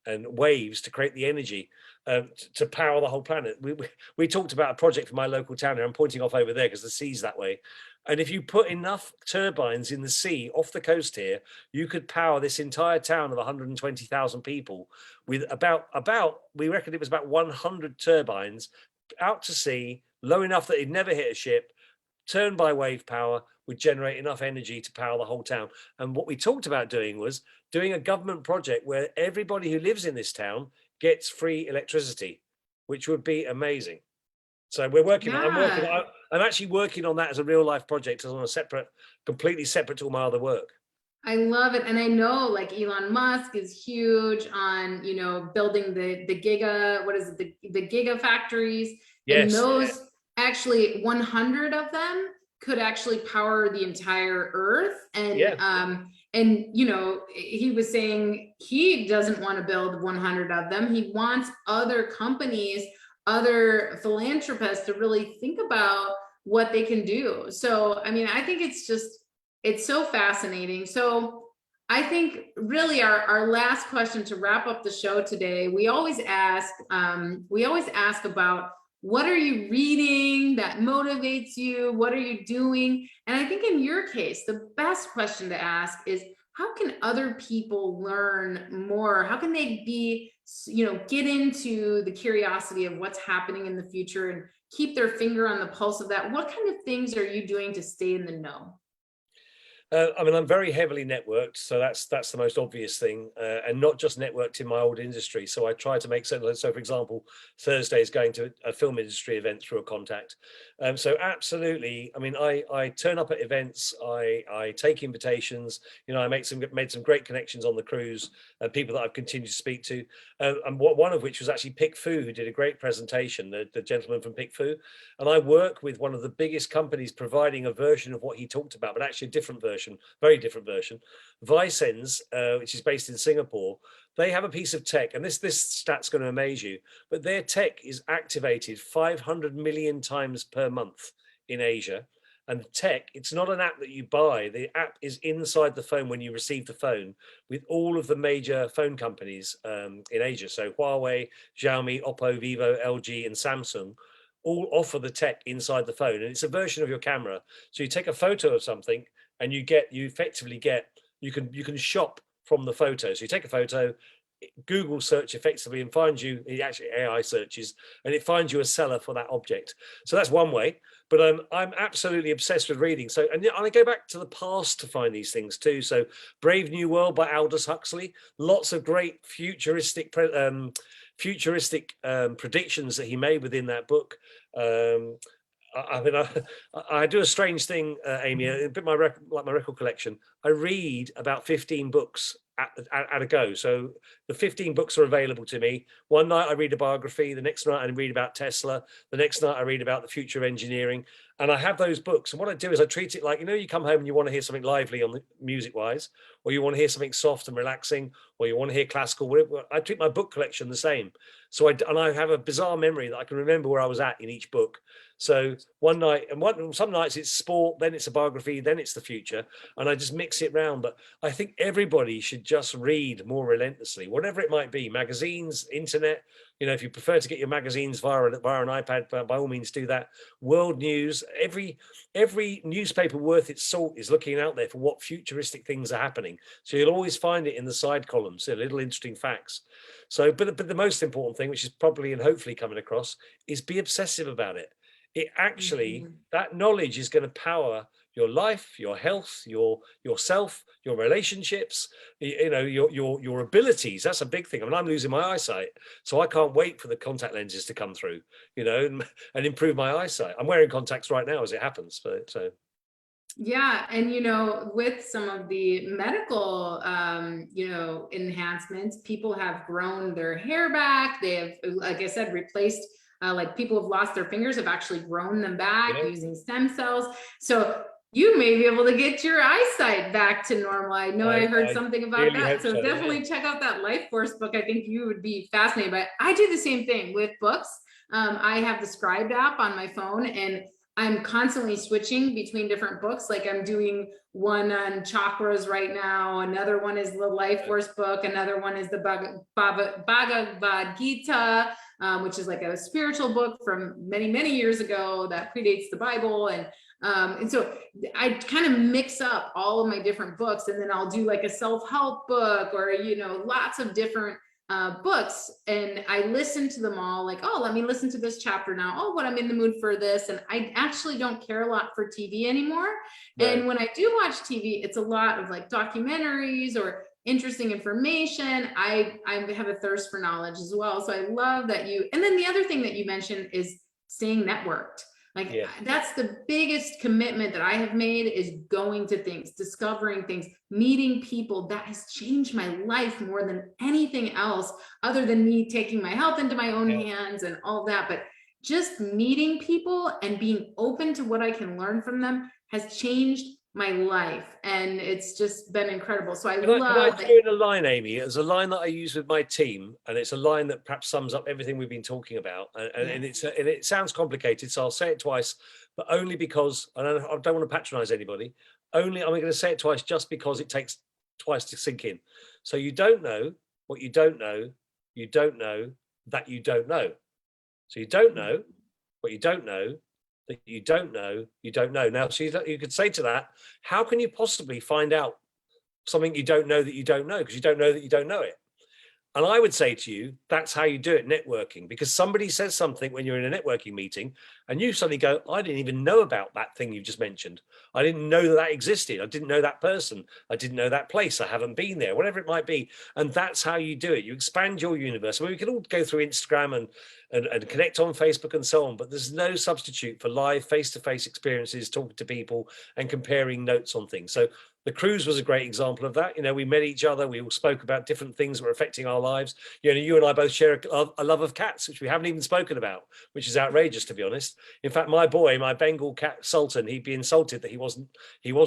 and waves to create the energy to power the whole planet. We talked about a project for my local town, and I'm pointing off over there because the sea's that way. And if you put enough turbines in the sea off the coast here, you could power this entire town of 120,000 people with we reckon it was about 100 turbines out to sea, low enough that it'd never hit a ship, turned by wave power, would generate enough energy to power the whole town. And what we talked about doing was doing a government project where everybody who lives in this town gets free electricity, which would be amazing. So we're working on, Yeah. I'm actually working on that as a real life project, as on a separate, completely separate to all my other work. I love it. And I know like Elon Musk is huge on, building the giga, what is it, the giga factories. And Yes. those actually 100 of them could actually power the entire earth. Yeah. And he was saying he doesn't want to build 100 of them. He wants other companies, other philanthropists to really think about what they can do. So, I mean, I think it's so fascinating. So I think really our last question to wrap up the show today, we always ask about what are you reading that motivates you? What are you doing? And I think in your case, the best question to ask is, how can other people learn more? How can they get into the curiosity of what's happening in the future and keep their finger on the pulse of that? What kind of things are you doing to stay in the know? I mean, I'm very heavily networked, so that's the most obvious thing, and not just networked in my old industry. So I try to make certain. So, for example, Thursday is going to a film industry event through a contact. So absolutely, I mean, I turn up at events, I take invitations. I made some great connections on the cruise, and people that I've continued to speak to, and one of which was actually Pick Fu, who did a great presentation, the gentleman from Pick Fu, and I work with one of the biggest companies providing a version of what he talked about, but actually a different version. Very different version. Vicens, which is based in Singapore, they have a piece of tech, and this stat's going to amaze you, but their tech is activated 500 million times per month in Asia. And the tech, it's not an app that you buy. The app is inside the phone when you receive the phone, with all of the major phone companies in Asia. So Huawei, Xiaomi, Oppo, Vivo, LG, and Samsung all offer the tech inside the phone, and it's a version of your camera. So you take a photo of something, and you can shop from the photo. So you take a photo, Google search effectively, and finds you, it actually AI searches, and it finds you a seller for that object. So that's one way. But I'm absolutely obsessed with reading. So, and I go back to the past to find these things too. So Brave New World by Aldous Huxley, lots of great futuristic predictions that he made within that book. I mean, I do a strange thing, Amy. A bit my record collection. I read about 15 books at a go. So the 15 books are available to me. One night I read a biography. The next night I read about Tesla. The next night I read about the future of engineering. And I have those books. And what I do is I treat it like, you come home and you want to hear something lively on the music-wise, or you want to hear something soft and relaxing, or you want to hear classical. Whatever. I treat my book collection the same. So I have a bizarre memory that I can remember where I was at in each book. So one night, and some nights it's sport, then it's a biography, then it's the future, and I just mix it round. But I think everybody should just read more relentlessly, whatever it might be, magazines, internet. If you prefer to get your magazines via an iPad, by all means do that. World news, every newspaper worth its salt is looking out there for what futuristic things are happening. So you'll always find it in the side columns, little interesting facts. So, but the most important thing, which is probably and hopefully coming across, is be obsessive about it. It actually, that knowledge is going to power your life, your health, yourself, your relationships, your abilities. That's a big thing. I mean, I'm losing my eyesight, so I can't wait for the contact lenses to come through, and improve my eyesight. I'm wearing contacts right now as it happens. So. Yeah. And, with some of the medical, enhancements, people have grown their hair back. They have, like I said, replaced, like people have lost their fingers, have actually grown them back using stem cells. So you may be able to get your eyesight back to normal. I know I heard something about that. So definitely check out that Life Force book. I think you would be fascinated by it. I do the same thing with books. I have the Scribed app on my phone, and I'm constantly switching between different books. Like I'm doing one on chakras right now. Another one is the Life Force book. Another one is the Bhagavad Gita, which is like a spiritual book from many, many years ago that predates the Bible. And And so I kind of mix up all of my different books, and then I'll do like a self-help book, or, lots of different books, and I listen to them all, like, oh, let me listen to this chapter now. Oh, what I'm in the mood for this. And I actually don't care a lot for TV anymore. Right. And when I do watch TV, it's a lot of like documentaries or interesting information. I have a thirst for knowledge as well. So I love that and then the other thing that you mentioned is staying networked. Like, that's the biggest commitment that I have made, is going to things, discovering things, meeting people. That has changed my life more than anything else, other than me taking my health into my own hands and all that. But just meeting people and being open to what I can learn from them has changed my life, and it's just been incredible. So can I throw in a line, Amy? It's a line that I use with my team, and it's a line that perhaps sums up everything we've been talking about. And it sounds complicated, so I'll say it twice, but only because, and I don't want to patronize anybody. I'm going to say it twice just because it takes twice to sink in. So you don't know what you don't know. You don't know that you don't know. So you don't know what you don't know. That you don't know. Now, so you could say to that, how can you possibly find out something you don't know that you don't know? Because you don't know that you don't know it. And I would say to you, that's how you do it, networking. Because somebody says something when you're in a networking meeting, and you suddenly go, I didn't even know about that thing you just mentioned. I didn't know that existed. I didn't know that person. I didn't know that place. I haven't been there, whatever it might be. And that's how you do it. You expand your universe. I mean, we can all go through Instagram and connect on Facebook and so on, but there's no substitute for live face-to-face experiences, talking to people and comparing notes on things. So the cruise was a great example of that. We met each other. We all spoke about different things that were affecting our lives. You and I both share a love of cats, which we haven't even spoken about, which is outrageous, to be honest. In fact, my Bengal cat Sultan, he'd be insulted that he wasn't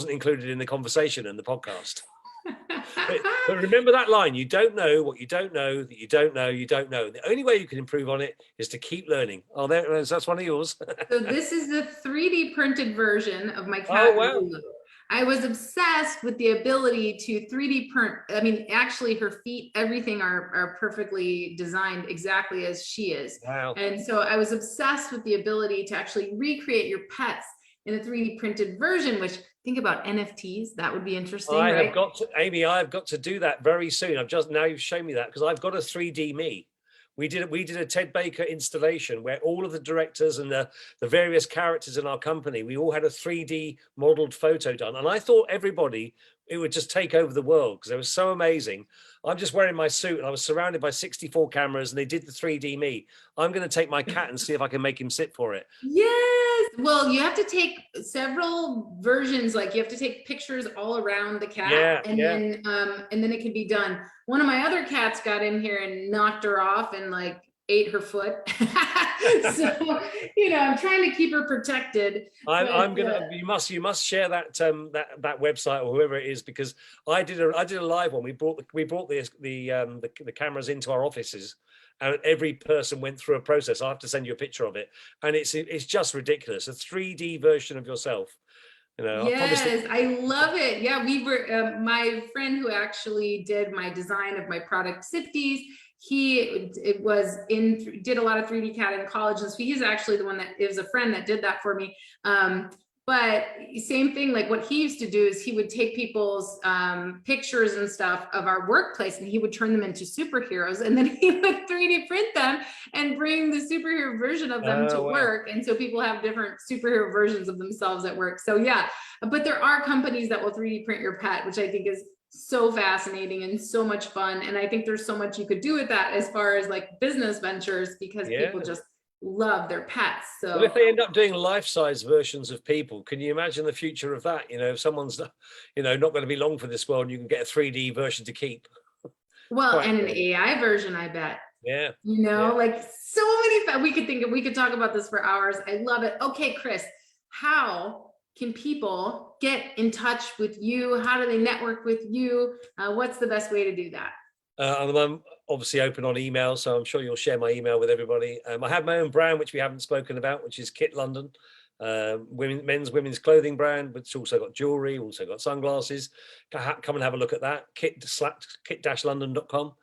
included in the conversation and the podcast. But remember that line: you don't know what you don't know that you don't know you don't know. The only way you can improve on it is to keep learning. Oh, that's one of yours. So this is the 3D printed version of my cat. Oh, wow. Lulu. I was obsessed with the ability to 3D print. I mean, actually her feet, everything are perfectly designed exactly as she is. Wow. And so I was obsessed with the ability to actually recreate your pets in a 3D printed version, which, think about NFTs. That would be interesting. Have got to, Amy, I've got to do that very soon. Now you've shown me that, because I've got a 3D me. We did a Ted Baker installation where all of the directors and the various characters in our company, we all had a 3D modeled photo done. And I thought it would just take over the world, because it was so amazing. I'm just wearing my suit and I was surrounded by 64 cameras, and they did the 3D me. I'm going to take my cat and see if I can make him sit for it. Yes. Well, you have to take several versions. Like, you have to take pictures all around the cat, and then it can be done. One of my other cats got in here and knocked her off and like ate her foot. So, I'm trying to keep her protected. You must share that that website or whoever it is, because I did a live one. We brought the cameras into our offices, and every person went through a process. I have to send you a picture of it, and it's just ridiculous. A 3D version of yourself. Yes, I love it. Yeah, we were my friend who actually did my design of my product Sifties. He did a lot of 3D CAD in college, and so he's actually the one that is a friend that did that for me. But same thing, like what he used to do is he would take people's pictures and stuff of our workplace, and he would turn them into superheroes, and then he would 3D print them and bring the superhero version of them to work. And so people have different superhero versions of themselves at work. So yeah, but there are companies that will 3D print your pet, which I think is so fascinating and so much fun. And I think there's so much you could do with that as far as like business ventures, because people just love their pets. So well, if they end up doing life-size versions of people, can you imagine the future of that? If someone's not going to be long for this world, you can get a 3D version to keep. Well, and an AI version, I bet. Yeah. Like so many, we could talk about this for hours. I love it. Okay, Chris, how can people get in touch with you? How do they network with you? What's the best way to do that? I'm obviously open on email, so I'm sure you'll share my email with everybody. I have my own brand, which we haven't spoken about, which is Kit London, women's clothing brand, but it's also got jewelry, also got sunglasses. Come and have a look at that, kit-london.com.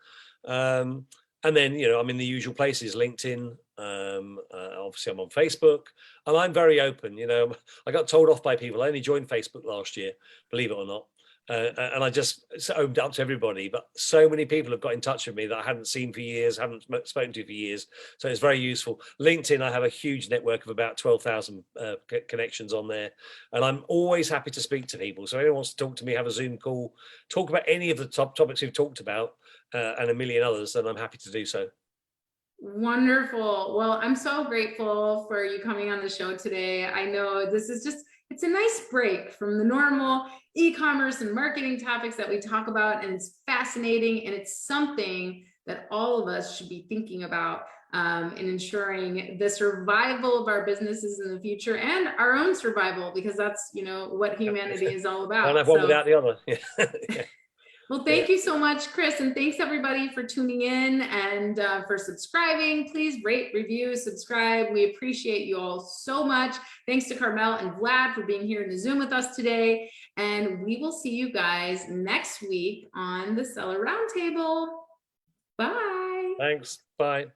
And then, you know, I'm in the usual places, LinkedIn, obviously I'm on Facebook, and I'm very open. You know, I got told off by people. I only joined Facebook last year, believe it or not. And I just opened up to everybody, but so many people have got in touch with me that I hadn't seen for years, haven't spoken to for years. So it's very useful. LinkedIn, I have a huge network of about 12,000 connections on there. And I'm always happy to speak to people. So if anyone wants to talk to me, have a Zoom call, talk about any of the top topics we've talked about, and a million others, then I'm happy to do so. Wonderful. Well, I'm so grateful for you coming on the show today. I know this is just, it's a nice break from the normal e-commerce and marketing topics that we talk about, and it's fascinating, and it's something that all of us should be thinking about in ensuring the survival of our businesses in the future and our own survival, because that's, you know, what humanity is all about. Can't have one without the other. Yeah. Well, thank you so much, Chris, and thanks everybody for tuning in and for subscribing. Please rate, review, subscribe. We appreciate you all so much. Thanks to Carmel and Vlad for being here in the Zoom with us today. And we will see you guys next week on the Seller Roundtable. Bye. Thanks. Bye.